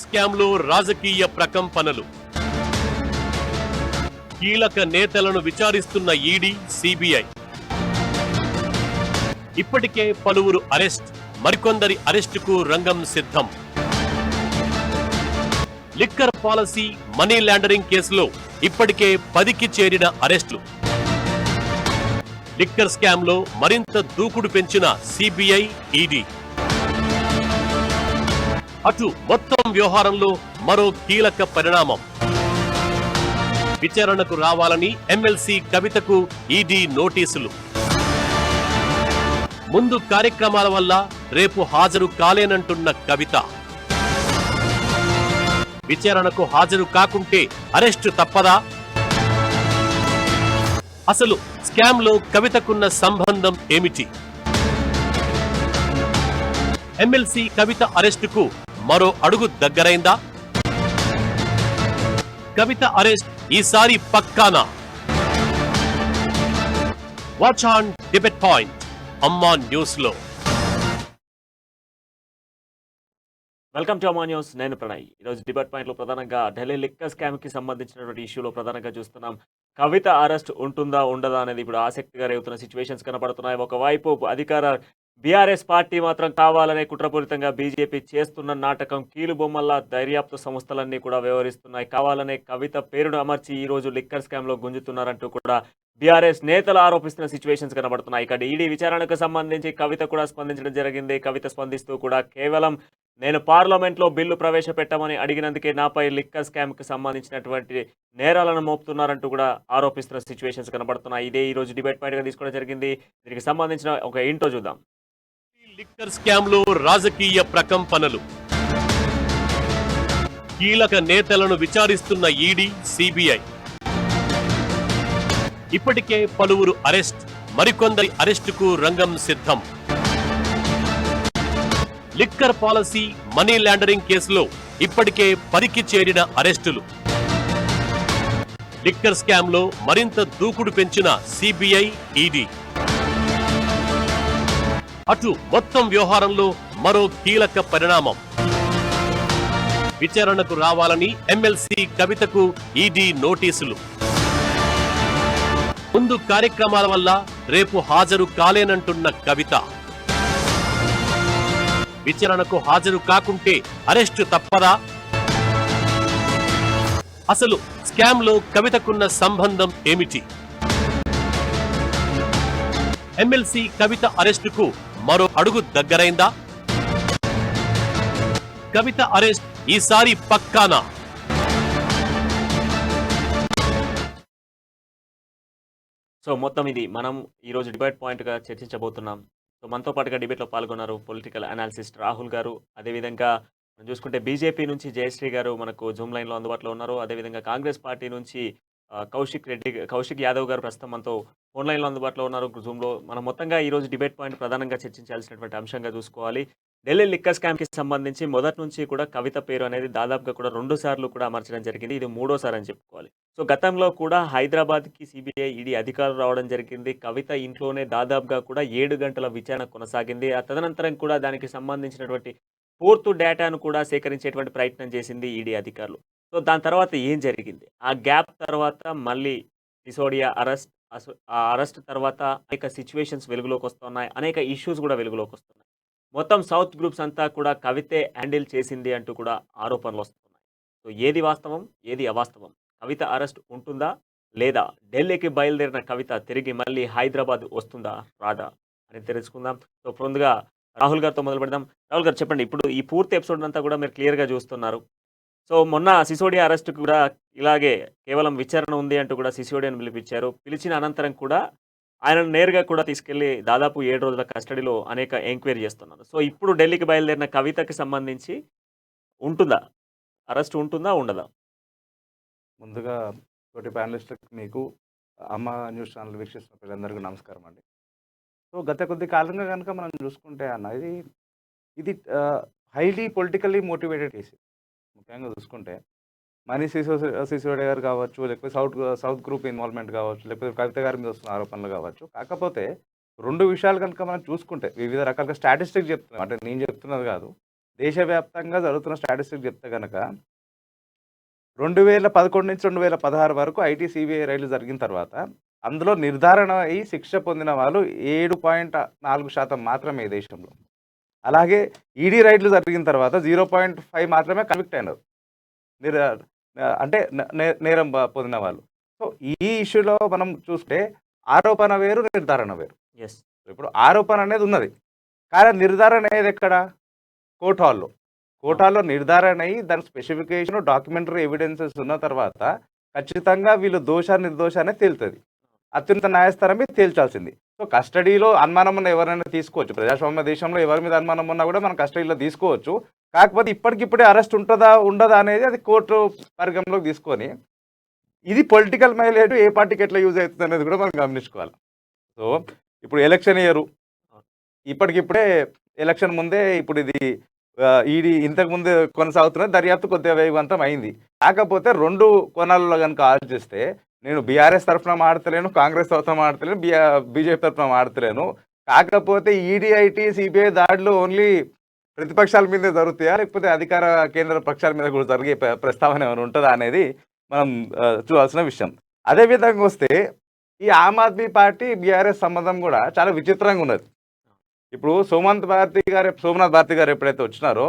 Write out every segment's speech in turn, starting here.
స్కామ్లో రాజకీయ ప్రకంపనలు. కీలక నేతలను విచారిస్తున్న ఈడీ, సిబిఐ. ఇప్పటికే పలువురు అరెస్ట్, మరికొందరి అరెస్టుకు రంగం సిద్ధం. లిక్కర్ పాలసీ, మనీ లాండరింగ్ కేసులో ఇప్పటికే 10కి చేరిన అరెస్టులు. లిక్కర్ స్కామ్లో మరింత దూకుడు పెంచిన సిబిఐ, ఈడీ. అటు మొత్తం వ్యవహారంలో మరో కీలక పరిణామం. విచారణకు రావాలని ఎమ్మెల్సీ కవితకు ఈడీ నోటీసులు. ముందు కార్యక్రమాల వల్ల రేపు హాజరు కాలేనంటున్న కవిత. విచారణకు హాజరు కాకుంటే అరెస్టు తప్పదా? అసలు స్కామ్లో కవితకున్న సంబంధం ఏమిటి? ఎమ్మెల్సీ కవిత అరెస్టుకు మరో అడుగు దగ్గరైందా? కవిత అరెస్ట్ ఈసారి పక్కానా? వాచ్ ఆన్ డిబేట్ పాయింట్ అమ్మా న్యూస్ లో. వెల్కమ్ టు అమ్మా న్యూస్. నేను ప్రణయ్. ఈరోజు డిబేట్ పాయింట్ లో ప్రధానంగా ఢిల్లీ లిక్కర్ స్కామ్ కి సంబంధించినటువంటి ఇష్యూలో ప్రధానంగా చూస్తున్నాం. కవిత అరెస్ట్ ఉంటుందా ఉండదా అనేది ఇప్పుడు ఆసక్తిగా రేగుతున్న సిచ్యువేషన్స్ కనబడుతున్నాయి. ఒకవైపు అధికార బీఆర్ఎస్ పార్టీ మాత్రం కావాలనే కుట్రపూరితంగా బీజేపీ చేస్తున్న నాటకం కీలుబొమ్మల్లా దర్యాప్తు సంస్థలన్నీ కూడా వ్యవహరిస్తున్నాయి. కావాలనే కవిత పేరును అమర్చి ఈ రోజు లిక్కర్ స్కామ్ లో గుంజుతున్నారంటూ కూడా బీఆర్ఎస్ నేతలు ఆరోపిస్తున్న సిచ్యువేషన్స్ కనబడుతున్నాయి. ఇక్కడ ఈడీ విచారణకు సంబంధించి కవిత కూడా స్పందించడం జరిగింది. కవిత స్పందిస్తూ కూడా కేవలం నేను పార్లమెంట్లో బిల్లు ప్రవేశపెట్టామని అడిగినందుకే నాపై లిక్కర్ స్కామ్ కి సంబంధించినటువంటి నేరాలను మోపుతున్నారంటూ కూడా ఆరోపిస్తున్న సిచ్యువేషన్స్ కనబడుతున్నాయి. ఇదే ఈ రోజు డిబేట్ పాయింట్ గా తీసుకోవడం జరిగింది. దీనికి సంబంధించిన ఒక ఇంటో చూద్దాం. లిక్కర్ స్కామ్లో రాజకీయ ప్రకంపనలు. కీలక నేతలను విచారిస్తున్న ఈడీ, సిబిఐ. ఇప్పటికే పలువురు అరెస్ట్, మరికొందరి అరెస్టుకు రంగం సిద్ధం. లిక్కర్ పాలసీ, మనీ లాండరింగ్ కేసులో ఇప్పటికే 10కి చేరిన అరెస్టులు. లిక్కర్ స్కామ్లో మరింత దూకుడు పెంచిన సిబిఐ, ఈడీ. అటు మొత్తం వ్యవహారంలో మరో కీలక పరిణామం. విచారణకు రావాలని ఎమ్మెల్సీ కవితకు ఈడీ నోటీసులు. ముందు కార్యక్రమాల వల్ల రేపు హాజరు కాలేనంటున్న కవిత. విచారణకు హాజరు కాకుంటే అరెస్టు తప్పదా? అసలు స్కామ్లో కవితకున్న సంబంధం ఏమిటి? ఎమ్మెల్సీ కవిత అరెస్టుకు మరో అడుగు దగ్గరైందా? కవిత అరెస్ట్ ఈసారి పక్కానా? సో మొత్తం ఇది మనం ఈరోజు డిబేట్ పాయింట్గా చర్చించబోతున్నాం. సో మనతో పాటుగా డిబేట్లో పాల్గొన్నారు పొలిటికల్ అనాలిసిస్ట్ రాహుల్ గారు. అదేవిధంగా మనం చూసుకుంటే బీజేపీ నుంచి జయశ్రీ గారు మనకు జూమ్ లైన్లో అందుబాటులో ఉన్నారు. అదేవిధంగా కాంగ్రెస్ పార్టీ నుంచి కౌశిక్ యాదవ్ గారు ప్రస్తుతం మనతో ఫోన్ లైన్లో అందుబాటులో ఉన్నారు జూమ్లో. మనం మొత్తంగా ఈరోజు డిబేట్ పాయింట్ ప్రధానంగా చర్చించాల్సినటువంటి అంశంగా చూసుకోవాలి. ఢిల్లీ లిక్కర్ స్కామ్కి సంబంధించి మొదటి నుంచి కూడా కవిత పేరు అనేది దాదాపుగా కూడా 2 సార్లు కూడా అమర్చడం జరిగింది. ఇది 3వసారి అని చెప్పుకోవాలి. సో గతంలో కూడా హైదరాబాద్కి సిబిఐ, ఈడీ అధికారులు రావడం జరిగింది. కవిత ఇంట్లోనే దాదాపుగా కూడా 7 గంటల విచారణ కొనసాగింది. ఆ తదనంతరం కూడా దానికి సంబంధించినటువంటి పూర్తి డేటాను కూడా సేకరించేటువంటి ప్రయత్నం చేసింది ఈడీ అధికారులు. సో దాని తర్వాత ఏం జరిగింది? ఆ గ్యాప్ తర్వాత మళ్ళీ సిసోడియా అరెస్ట్, ఆ అరెస్ట్ తర్వాత అనేక సిచ్యువేషన్స్ వెలుగులోకి వస్తున్నాయి. అనేక ఇష్యూస్ కూడా వెలుగులోకి వస్తున్నాయి. మొత్తం సౌత్ గ్రూప్స్ అంతా కూడా కవితే హ్యాండిల్ చేసింది అంటూ కూడా ఆరోపణలు వస్తున్నాయి. సో ఏది వాస్తవం, ఏది అవాస్తవం? కవిత అరెస్ట్ ఉంటుందా లేదా? ఢిల్లీకి బయలుదేరిన కవిత తిరిగి మళ్ళీ హైదరాబాద్ వస్తుందా రాదా అని తెలుసుకుందాం. సో ముందుగా రాహుల్ గారితో మొదలు పెడదాం. రాహుల్ గారు చెప్పండి, ఇప్పుడు ఈ పూర్తి ఎపిసోడ్ అంతా కూడా మీరు క్లియర్గా చూస్తున్నారు. సో మొన్న సిసోడియా అరెస్ట్ కూడా ఇలాగే కేవలం విచారణ ఉంది అంటూ కూడా సిసోడియాను పిలిపించారు. పిలిచిన అనంతరం కూడా ఆయనను నేరుగా కూడా తీసుకెళ్లి దాదాపు 7 రోజుల కస్టడీలో అనేక ఎంక్వైరీ చేస్తున్నారు. సో ఇప్పుడు ఢిల్లీకి బయలుదేరిన కవితకి సంబంధించి ఉంటుందా? అరెస్ట్ ఉంటుందా? ఉండదా? ముందుగా తోటి ప్యానలిస్టులకు మీకు అమ్మ న్యూస్ ఛానల్ వీక్షిస్తున్న ప్రజలందరికీ నమస్కారం అండి. సో గత కొద్ది కాలంగా కనుక మనం చూసుకుంటే అన్న ఇది హైలీ పొలిటికల్లీ మోటివేటెడ్ కేసు. ముఖ్యంగా చూసుకుంటే మనీ సిసోడియా గారు కావచ్చు, లేకపోతే సౌత్ గ్రూప్ ఇన్వాల్వ్మెంట్ కావచ్చు, లేకపోతే కవిత గారి మీద వస్తున్న ఆరోపణలు కావచ్చు. కాకపోతే 2 విషయాలు కనుక మనం చూసుకుంటే వివిధ రకాలుగా స్టాటిస్టిక్స్ చెప్తున్నాం, అంటే నేను చెప్తున్నది కాదు, దేశవ్యాప్తంగా జరుగుతున్న స్టాటిస్టిక్స్ చెప్తే గనక 2011 నుంచి 2016 వరకు ఐటీ, సీబీఐ రైడ్లు జరిగిన తర్వాత అందులో నిర్ధారణ అయ్యి శిక్ష పొందిన వాళ్ళు 7.4% మాత్రమే ఈ దేశంలో. అలాగే ఈడీ రైడ్లు జరిగిన తర్వాత 0.5 మాత్రమే కన్విక్ట్ అయినారు. నిర అంటే నేరం పొందిన వాళ్ళు. సో ఈ ఇష్యూలో మనం చూస్తే ఆరోపణ వేరు, నిర్ధారణ వేరు. ఎస్. ఇప్పుడు ఆరోపణ అనేది ఉన్నది. కానీ నిర్ధారణ అనేది ఎక్కడ? కోర్ట్ హాల్లో. కోర్ట్ హాల్లో నిర్ధారణ అయ్యి దాని స్పెసిఫికేషన్, డాక్యుమెంటరీ ఎవిడెన్సెస్ ఉన్న తర్వాత ఖచ్చితంగా వీళ్ళు నిర్దోషాన్ని తేలుతుంది. అత్యున్నత న్యాయస్థానమే తేల్చాల్సింది. సో కస్టడీలో అనుమానం ఉన్న ఎవరైనా తీసుకోవచ్చు. ప్రజాస్వామ్య దేశంలో ఎవరి మీద అనుమానం ఉన్నా కూడా మనం కస్టడీలో తీసుకోవచ్చు. కాకపోతే ఇప్పటికిప్పుడే అరెస్ట్ ఉంటుందా ఉండదా అనేది అది కోర్టు పరిగణలోకి తీసుకొని, ఇది పొలిటికల్ మైలేజ్ ఏ పార్టీకి ఎట్లా యూజ్ అవుతుంది అనేది కూడా మనం గమనించుకోవాలి. సో ఇప్పుడు ఎలక్షన్ ఇయరు, ఇప్పటికిప్పుడే ఎలక్షన్ ముందే ఇప్పుడు ఇది ఈడీ ఇంతకుముందు కొనసాగుతున్న దర్యాప్తు కొద్దిగా వేగవంతం అయింది. కాకపోతే 2 కోణాలలో కనుక ఆలోచిస్తే నేను బీఆర్ఎస్ తరఫున మాడతలేను, కాంగ్రెస్ తరఫున మాడతలేను, బీజేపీ తరఫున మాడతలేను. కాకపోతే ఈడీ, ఐటీ, సిబిఐ దాడులు ఓన్లీ ప్రతిపక్షాల మీదే జరుగుతాయా, లేకపోతే అధికార కేంద్ర పక్షాల మీద కూడా జరిగే ప్రస్తావన ఏమైనా ఉంటుందా అనేది మనం చూడాల్సిన విషయం. అదేవిధంగా వస్తే ఈ ఆమ్ ఆద్మీ పార్టీ, బీఆర్ఎస్ సంబంధం కూడా చాలా విచిత్రంగా ఉన్నది. ఇప్పుడు సోమనాథ్ భారతి గారు ఎప్పుడైతే వచ్చినారో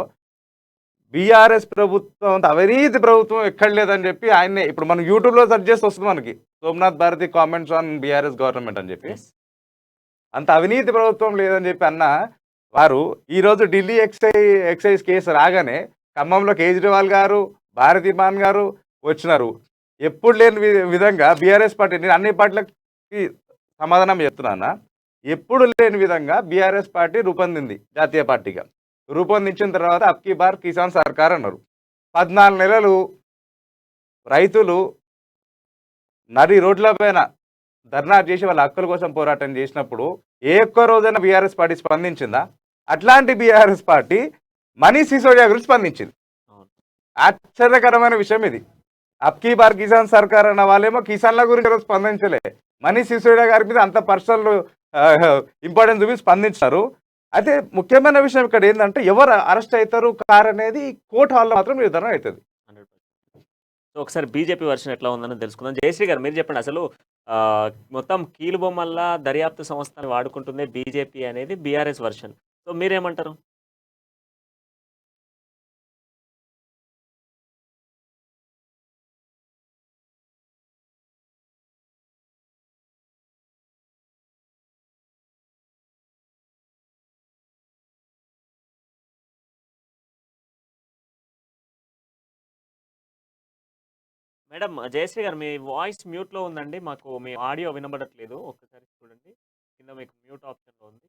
బీఆర్ఎస్ ప్రభుత్వం అవినీతి ప్రభుత్వం ఎక్కడ లేదని చెప్పి ఆయన్నే ఇప్పుడు మనం యూట్యూబ్లో సెర్చ్ చేసి వస్తుంది మనకి Somnath Bharati comments on BRS government అని చెప్పి. అంత అవినీతి ప్రభుత్వం లేదని చెప్పి అన్న వారు ఈరోజు ఢిల్లీ ఎక్సైజ్ కేసు రాగానే ఖమ్మంలో కేజ్రీవాల్ గారు, భారతీ మాన్ గారు వచ్చినారు. ఎప్పుడు లేని విధంగా బీఆర్ఎస్ పార్టీ, నేను అన్ని పార్టీలకి సమాధానం చెప్తున్నానా, ఎప్పుడు లేని విధంగా బీఆర్ఎస్ పార్టీ రూపొందింది. జాతీయ పార్టీగా రూపొందించిన తర్వాత అబ్కీ బార్ కిసాన్ సర్కార్ అన్నారు. 14 నెలలు రైతులు నడి రోడ్ల పైన ధర్నా చేసి వాళ్ళ హక్కుల కోసం పోరాటం చేసినప్పుడు ఏ ఒక్క రోజైనా బీఆర్ఎస్ పార్టీ స్పందించిందా? అట్లాంటి బీఆర్ఎస్ పార్టీ మనీష్ సిసోడియా గురించి స్పందించింది. ఆశ్చర్యకరమైన విషయం ఇది. అబ్కీ బార్ కిసాన్ సర్కార్ అన్న వాళ్ళేమో కిసాన్ల గురించి స్పందించలే, మనీష్ సిసోడియా గారి మీద అంత పర్సనల్ ఇంపార్టెన్స్ చూపి స్పందించారు. అయితే ముఖ్యమైన విషయం ఇక్కడ ఏంటంటే ఎవరు అరెస్ట్ అవుతారు కార్ అనేది కోర్ట్ హాల్లో మాత్రం నిర్ధారణ అవుతుంది. 100%. సో ఒకసారి బీజేపీ వర్షన్ ఎట్లా ఉందని తెలుసుకుందాం. జయశ్రీ గారు మీరు చెప్పండి, అసలు మొత్తం కీలుబొమ్మల్లా దర్యాప్తు సంస్థని వాడుకుంటుంది బీజేపీ అనేది బీఆర్ఎస్ వర్షన్. సో మీరేమంటారు? మేడం జయశ్రీ గారు మీ వాయిస్ మ్యూట్లో ఉందండి, మాకు మీ ఆడియో వినబడట్లేదు. ఒక్కసారి చూడండి, కింద మీకు మ్యూట్ ఆప్షన్లో ఉంది.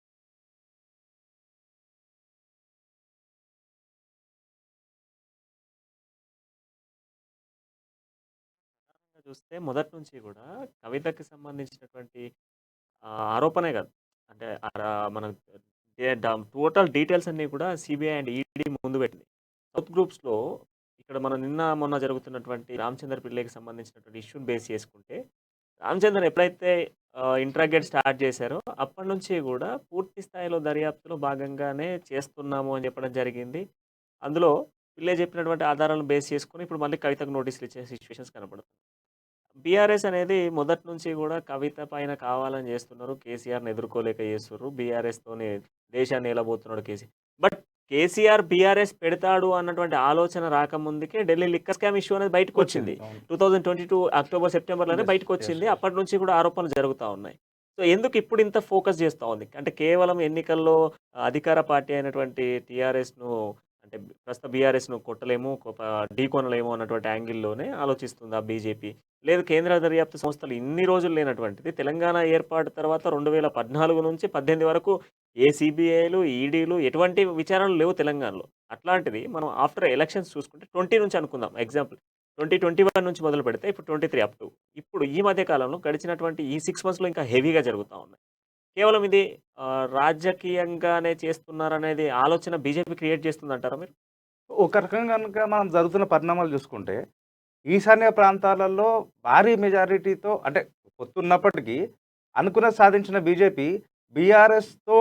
ప్రధానంగా చూస్తే మొదటి నుంచి కూడా కవితకి సంబంధించినటువంటి ఆరోపణే కాదు, అంటే మన టోటల్ డీటెయిల్స్ అన్నీ కూడా సిబిఐ అండ్ ఈడీ ముందు పెట్టింది. సౌత్ గ్రూప్స్లో ఇక్కడ మనం నిన్న మొన్న జరుగుతున్నటువంటి రామచంద్ర పిల్లకి సంబంధించినటువంటి ఇష్యూని బేస్ చేసుకుంటే, రామచంద్రన్ ఎప్పుడైతే ఇంట్రాగేట్ స్టార్ట్ చేశారో అప్పటి నుంచి కూడా పూర్తి స్థాయిలో దర్యాప్తులో భాగంగానే చేస్తున్నాము అని చెప్పడం జరిగింది. అందులో పిల్లే చెప్పినటువంటి ఆధారాలను బేస్ చేసుకొని ఇప్పుడు మళ్ళీ కవితకు నోటీసులు ఇచ్చే సిచ్యువేషన్స్ కనపడుతుంది. బీఆర్ఎస్ అనేది మొదటి నుంచి కూడా కవిత పైన కావాలని చేస్తున్నారు. కేసీఆర్ని ఎదుర్కోలేక చేస్తున్నారు. బీఆర్ఎస్తోనే దేశాన్ని ఏలబోతున్నాడు కేసీఆర్. బట్ కేసీఆర్ బీఆర్ఎస్ పెడతాడు అన్నటువంటి ఆలోచన రాకముందుకే ఢిల్లీ లిక్కర్ స్కామ్ ఇష్యూ అనేది బయటకు వచ్చింది. 2022 అక్టోబర్ సెప్టెంబర్లోనే బయటకు వచ్చింది. అప్పటి నుంచి కూడా ఆరోపణలు జరుగుతూ ఉన్నాయి. సో ఎందుకు ఇప్పుడు ఇంత ఫోకస్ చేస్తూ ఉంది? అంటే కేవలం ఎన్నికల్లో అధికార పార్టీ అయినటువంటి టీఆర్ఎస్ను, అంటే ప్రస్తుత బీఆర్ఎస్ను కొట్టలేము, ఢీకొనలేము అన్నటువంటి యాంగిల్లోనే ఆలోచిస్తుందా బీజేపీ? లేదు కేంద్ర దర్యాప్తు సంస్థలు ఇన్ని రోజులు లేనటువంటిది తెలంగాణ ఏర్పాటు తర్వాత 2014 నుంచి 18 వరకు ఏ సిబిఐలు, ఈడీలు ఎటువంటి విచారణలు లేవు తెలంగాణలో. అట్లాంటిది మనం ఆఫ్టర్ ఎలక్షన్స్ చూసుకుంటే 20 నుంచి అనుకుందాం ఎగ్జాంపుల్, 2021 నుంచి మొదలు పెడితే ఇప్పుడు 23 అప్ టు ఇప్పుడు ఈ మధ్య కాలంలో గడిచినటువంటి ఈ 6 మంత్స్లో ఇంకా హెవీగా జరుగుతూ ఉన్నాయి. కేవలం ఇది రాజకీయంగానే చేస్తున్నారనేది ఆలోచన బీజేపీ క్రియేట్ చేస్తుందంటారా మీరు? ఒక రకంగా కనుక మనం జరుగుతున్న పరిణామాలు చూసుకుంటే ఈశాన్య ప్రాంతాలలో భారీ మెజారిటీతో అంటే పొత్తున్నప్పటికీ అనుకున్న సాధించిన బీజేపీ బీఆర్ఎస్తో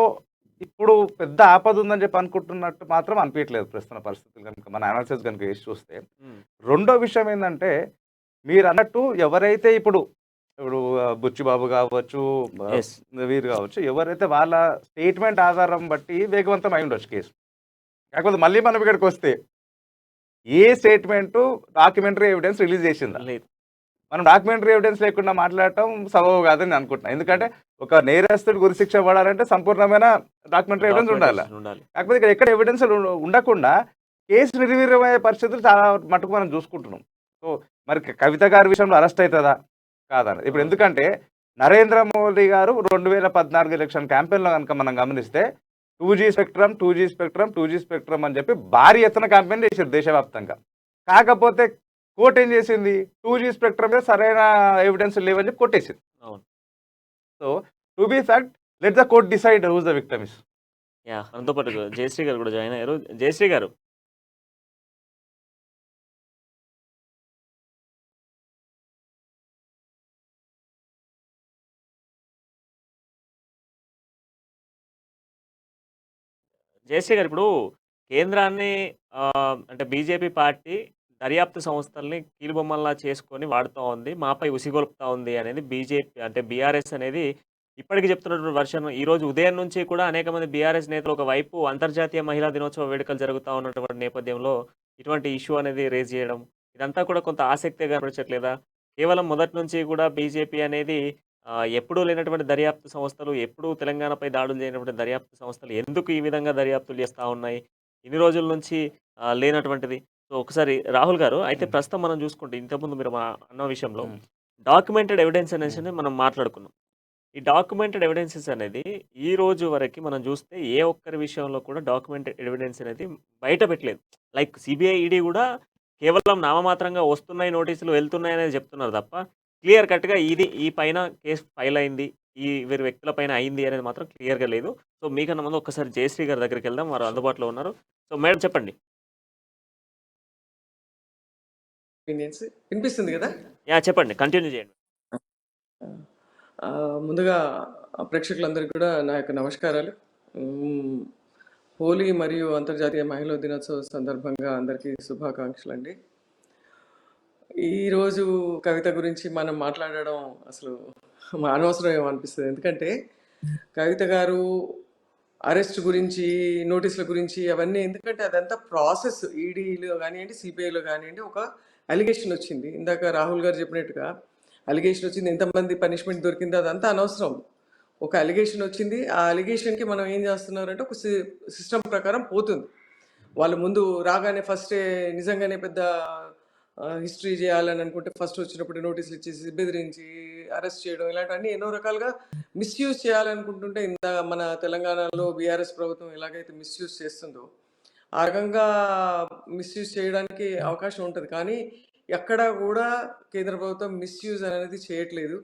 ఇప్పుడు పెద్ద ఆపద ఉందని చెప్పి అనుకుంటున్నట్టు మాత్రం అనిపించట్లేదు ప్రస్తుత పరిస్థితులు కనుక మన అనాలిసిస్ కనుక వేసి చూస్తే. హ్మ్. రెండో విషయం ఏందంటే, మీరన్నట్టు ఎవరైతే ఇప్పుడు ఇప్పుడు బుచ్చిబాబు కావచ్చు, యెస్. వీరు కావచ్చు, ఎవరైతే వాళ్ళ స్టేట్‌మెంట్ ఆధారం బట్టి వేగవంతం అయ్యుండొచ్చు కేసు. కాకపోతే మళ్ళీ మనం ఇక్కడికొస్తే, ఏ స్టేట్‌మెంటు డాక్యుమెంటరీ ఎవిడెన్స్ రిలీజ్ చేసిందా? లేదు. మనం డాక్యుమెంటరీ ఎవిడెన్స్ లేకుండా మాట్లాడటం సబబు కాదని నేను అనుకుంటున్నా. ఎందుకంటే ఒక నేరస్తుడికి ఉరిశిక్ష పడాలంటే సంపూర్ణమైన డాక్యుమెంటరీ ఎవిడెన్స్ ఉండాలి. డాక్యుమెంటేషన్ ఉండాలి. కాకపోతే ఇక్కడ ఎక్కడ ఎవిడెన్స్ ఉండకుండా కేసు నిర్వీర్యమయ్యే పరిస్థితులు చాలా మటుకు మనం చూసుకుంటున్నాం. సో మరి కవిత గారి విషయంలో అరెస్ట్ అవుతుందా కాదని ఇప్పుడు ఎందుకంటే నరేంద్ర మోడీ గారు 2014 ఎలక్షన్ క్యాంపెయిన్లో కనుక మనం గమనిస్తే 2G spectrum 2G spectrum 2G spectrum అని చెప్పి భారీ ఎత్తున క్యాంపెయిన్ చేశారు దేశవ్యాప్తంగా. కాకపోతే కోర్టు ఏం చేసింది, 2G స్పెక్ట్రమ్ మీద సరైన ఎవిడెన్స్ లేవని చెప్పి కొట్టేసింది. అవును. So to be fact let the court decide who's the victim is. Yeah! మనతో పాటు జయశ్రీ గారు కూడా జాయిన్ అయ్యారు. జయశ్రీ గారు. జయశ్రీ గారు ఇప్పుడు కేంద్రాన్ని అంటే బీజేపీ పార్టీ దర్యాప్తు సంస్థల్ని కీలుబొమ్మల్లా చేసుకొని వాడుతా ఉంది. మాపై ఉసిగొల్పుతా ఉంది అనేది బీజేపీ అంటే బీఆర్ఎస్ అనేది ఇప్పటికి చెప్తున్నటువంటి వర్షన్. ఈరోజు ఉదయం నుంచి కూడా అనేక మంది బీఆర్ఎస్ నేతలు ఒకవైపు అంతర్జాతీయ మహిళా దినోత్సవ వేడుకలు జరుగుతా ఉన్నటువంటి నేపథ్యంలో ఇటువంటి ఇష్యూ అనేది రేజ్ చేయడం ఇదంతా కూడా కొంత ఆసక్తిగా కనిపించట్లేదా? కేవలం మొదటి నుంచి కూడా బీజేపీ అనేది ఎప్పుడూ లేనటువంటి దర్యాప్తు సంస్థలు, ఎప్పుడూ తెలంగాణపై దాడులు చేయనటువంటి దర్యాప్తు సంస్థలు ఎందుకు ఈ విధంగా దర్యాప్తులు చేస్తా ఉన్నాయి? ఇన్ని రోజుల నుంచి లేనటువంటిది. సో, ఒకసారి రాహుల్ గారు అయితే ప్రస్తుతం మనం చూసుకుంటే ఇంతకుముందు మీరు అన్న విషయంలో డాక్యుమెంటెడ్ ఎవిడెన్స్ అనేసి మనం మాట్లాడుకున్నాం. ఈ డాక్యుమెంటెడ్ ఎవిడెన్సెస్ అనేది ఈ రోజు వరకి మనం చూస్తే ఏ ఒక్కరి విషయంలో కూడా డాక్యుమెంటెడ్ ఎవిడెన్స్ అనేది బయట పెట్టలేదు. లైక్ సీబీఐ, ఈడీ కూడా కేవలం నామమాత్రంగా వస్తున్నాయి నోటీసులు, వెళ్తున్నాయి అనేది చెప్తున్నారు తప్ప క్లియర్ కట్‌గా ఇది ఈ పైన కేస్ ఫైల్ అయింది. ఈ వీరి వ్యక్తుల పైన అయింది అనేది మాత్రం క్లియర్‌గా లేదు. సో, మీకన్నా ముందు ఒక్కసారి జయశ్రీ గారి దగ్గరికెళ్దాం. వారు అందుబాటులో ఉన్నారు. సో, మేడం చెప్పండి. కన్వీనియన్స్ వినిపిస్తుంది కదా? యాహ్! చెప్పండి. కంటిన్యూ చేయండి. ముందుగా ప్రేక్షకులందరికీ కూడా నా యొక్క నమస్కారాలు. హ్మ్. హోలీ మరియు అంతర్జాతీయ మహిళా దినోత్సవ సందర్భంగా అందరికీ శుభాకాంక్షలండి. ఈరోజు కవిత గురించి మనం మాట్లాడడం అసలు అనవసరమేమో అనిపిస్తుంది. ఎందుకంటే కవిత గారు అరెస్ట్ గురించి, నోటీసుల గురించి అవన్నీ ఎందుకంటే అదంతా ప్రాసెస్ ఈడీలో కానివ్వండి, సిబిఐలో కానివ్వండి ఒక అలిగేషన్ వచ్చింది. ఇందాక రాహుల్ గారు చెప్పినట్టుగా అలిగేషన్ వచ్చింది, ఎంతమంది పనిష్మెంట్ దొరికిందో అదంతా అనవసరం. ఒక అలిగేషన్ వచ్చింది, ఆ అలిగేషన్కి మనం ఏం చేస్తున్నారంటే ఒక సిస్టమ్ ప్రకారం పోతుంది. వాళ్ళు ముందు రాగానే ఫస్టే నిజంగానే పెద్ద హిస్టరీ చేయాలని అనుకుంటే ఫస్ట్ వచ్చినప్పుడు నోటీసులు ఇచ్చేసి బెదిరించి అరెస్ట్ చేయడం ఇలాంటివన్నీ ఎన్నో రకాలుగా మిస్యూజ్ చేయాలనుకుంటుంటే ఇంత మన తెలంగాణలో బీఆర్ఎస్ ప్రభుత్వం ఎలాగైతే మిస్యూజ్ చేస్తుందో ఆ రకంగా మిస్యూజ్ చేయడానికి అవకాశం ఉంటుంది. కానీ ఎక్కడా కూడా కేంద్ర ప్రభుత్వం మిస్యూజ్ అనేది చేయట్లేదు,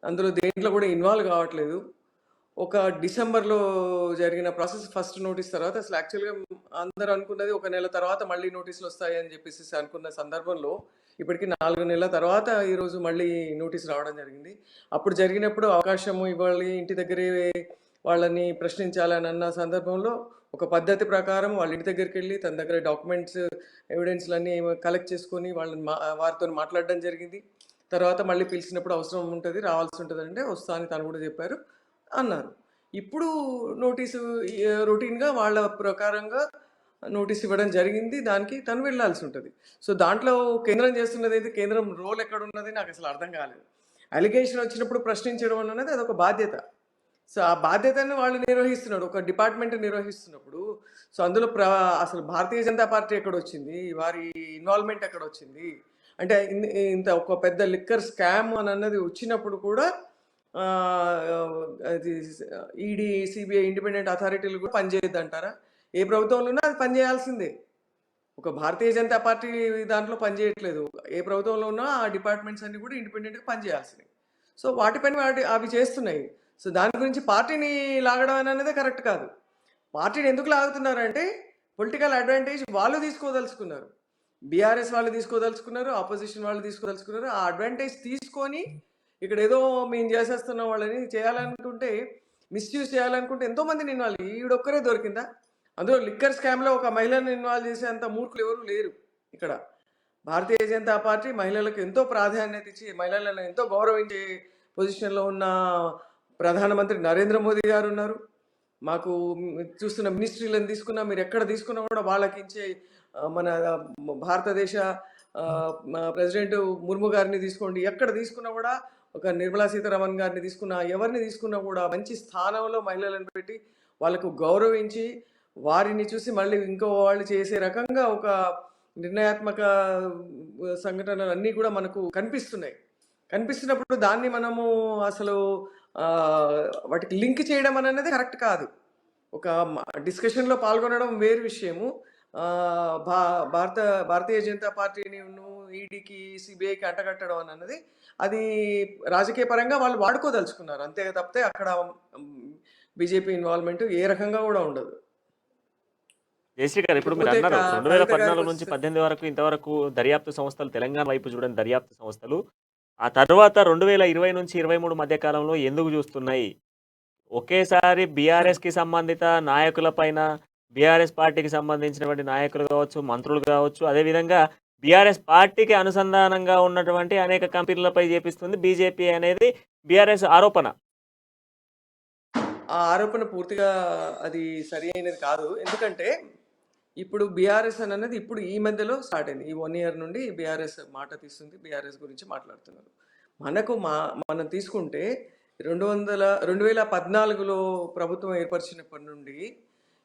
అందులో దేంట్లో కూడా ఇన్వాల్వ్ కావట్లేదు. ఒక డిసెంబర్లో జరిగిన ప్రాసెస్ ఫస్ట్ నోటీస్ తర్వాత అసలు యాక్చువల్గా అందరూ అనుకున్నది ఒక నెల తర్వాత మళ్ళీ నోటీసులు వస్తాయి అని చెప్పేసి అనుకున్న సందర్భంలో ఇప్పటికి 4 నెలల తర్వాత ఈరోజు మళ్ళీ నోటీస్ రావడం జరిగింది. అప్పుడు జరిగినప్పుడు అవకాశం ఇవ్వాలి, ఇంటి దగ్గరే వాళ్ళని ప్రశ్నించాలని అన్న సందర్భంలో ఒక పద్ధతి ప్రకారం వాళ్ళ ఇంటి దగ్గరికి వెళ్ళి తన దగ్గర డాక్యుమెంట్స్ ఎవిడెన్స్లన్నీ కలెక్ట్ చేసుకొని వాళ్ళని వారితో మాట్లాడడం జరిగింది. తర్వాత మళ్ళీ పిలిచినప్పుడు అవసరం ఉంటుంది, రావాల్సి ఉంటుంది అంటే వస్తా అని తను కూడా చెప్పారు అన్నారు. ఇప్పుడు నోటీసు రొటీన్‌గా వాళ్ళ ప్రకారంగా నోటీస్ ఇవ్వడం జరిగింది. దానికి తను వెళ్ళాల్సి ఉంటుంది. సో, దాంట్లో కేంద్రం చేస్తున్నదైతే కేంద్రం రోల్ ఎక్కడున్నది నాకు అసలు అర్థం కాలేదు. అలిగేషన్ వచ్చినప్పుడు ప్రశ్నించడం అన్నది అదొక బాధ్యత. సో, ఆ బాధ్యతను వాళ్ళు నిర్వహిస్తున్నాడు. ఒక డిపార్ట్‌మెంట్ నిర్వహిస్తున్నప్పుడు సో, అందులో అసలు భారతీయ జనతా పార్టీ ఎక్కడొచ్చింది? వారి ఇన్వాల్వ్‌మెంట్ ఎక్కడొచ్చింది? అంటే ఇంత ఒక పెద్ద లిక్కర్ స్కామ్ అని అన్నది వచ్చినప్పుడు కూడా అది ఈడీ, సిబిఐ ఇండిపెండెంట్ అథారిటీలు కూడా పనిచేయొద్దంటారా? ఏ ప్రభుత్వంలో ఉన్నా అది పనిచేయాల్సిందే. ఒక భారతీయ జనతా పార్టీ దాంట్లో పనిచేయట్లేదు. ఏ ప్రభుత్వంలో ఉన్నా ఆ డిపార్ట్మెంట్స్ అన్నీ కూడా ఇండిపెండెంట్‌గా పనిచేయాల్సినవి. సో, వాటి పని అవి చేస్తున్నాయి. సో, దాని గురించి పార్టీని లాగడం అనేది కరెక్ట్ కాదు. పార్టీని ఎందుకు లాగుతున్నారంటే పొలిటికల్ అడ్వాంటేజ్ వాళ్ళు తీసుకోదలుచుకున్నారు. బీఆర్ఎస్ వాళ్ళు తీసుకోదలుచుకున్నారు, ఆపోజిషన్ వాళ్ళు తీసుకోదలుచుకున్నారు. ఆ అడ్వాంటేజ్ తీసుకొని ఇక్కడ ఏదో మేము చేసేస్తున్నాం వాళ్ళని చేయాలనుకుంటే మిస్యూజ్ చేయాలనుకుంటే ఎంతోమందిని ఇన్వాల్వ్, ఈవిడొక్కరే దొరికిందా? అందులో లిక్కర్ స్కామ్లో ఒక మహిళను ఇన్వాల్వ్ చేసేంత మూర్ఖులు ఎవరు లేరు ఇక్కడ. భారతీయ జనతా పార్టీ మహిళలకు ఎంతో ప్రాధాన్యత ఇచ్చి మహిళలను ఎంతో గౌరవించే పొజిషన్లో ఉన్న ప్రధానమంత్రి నరేంద్ర మోదీ గారు ఉన్నారు. మాకు చూస్తున్న మినిస్ట్రీలను తీసుకున్నా, మీరు ఎక్కడ తీసుకున్నా కూడా వాళ్ళకి ఇచ్చే మన భారతదేశ ప్రెసిడెంట్ ముర్ము గారిని తీసుకోండి, ఎక్కడ తీసుకున్నా కూడా, ఒక నిర్మలా సీతారామన్ గారిని తీసుకున్నా, ఎవరిని తీసుకున్నా కూడా మంచి స్థానంలో మహిళలను పెట్టి వాళ్ళకు గౌరవించి వారిని చూసి మళ్ళీ ఇంకో వాళ్ళు చేసే రకంగా ఒక నిర్ణయాత్మక సంఘటనలు అన్నీ కూడా మనకు కనిపిస్తున్నాయి. కనిపిస్తున్నప్పుడు దాన్ని మనము అసలు వాటికి లింక్ చేయడం అనేది కరెక్ట్ కాదు. ఒక డిస్కషన్లో పాల్గొనడం వేరు విషయము. భారతీయ జనతా పార్టీని ఈడీకి సిబిఐకి అంటగట్టడం అన్నది అది రాజకీయ పరంగా వాళ్ళు వాడుకోదలుచుకున్నారు అంతే తప్పితే అక్కడ బీజేపీ ఇన్వాల్వ్మెంట్ ఏ రకంగా కూడా ఉండదు. జయశ్రీ గారు, ఇప్పుడు మీరు ఇకపోతే అన్నారు కవిత 2014 గారికి నుంచి వస్తే 18 వరకు ఇంతవరకు దర్యాప్తు సంస్థలు, తెలంగాణ వైపు చూడండి దర్యాప్తు సంస్థలు, ఆ తర్వాత 2020 నుంచి 23 మధ్య కాలంలో ఎందుకు చూస్తున్నాయి? ఒకేసారి బీఆర్ఎస్కి సంబంధిత నాయకుల పైన, బీఆర్ఎస్ పార్టీకి సంబంధించినటువంటి నాయకులు కావచ్చు, మంత్రులు కావచ్చు, అదేవిధంగా బీఆర్ఎస్ పార్టీకి అనుసంధానంగా ఉన్నటువంటి అనేక కంపెనీలపై చేపిస్తుంది బీజేపీ అనేది బీఆర్ఎస్ ఆరోపణ. ఆ ఆరోపణ పూర్తిగా అది సరి అయినది కాదు. ఎందుకంటే ఇప్పుడు బీఆర్ఎస్ అనేది ఇప్పుడు ఈ మధ్యలో స్టార్ట్ అయింది. ఈ 1 year నుండి బీఆర్ఎస్ మాట తీస్తుంది, బీఆర్ఎస్ గురించి మాట్లాడుతున్నారు. మనం తీసుకుంటే 2014లో ప్రభుత్వం ఏర్పరిచినప్పటి నుండి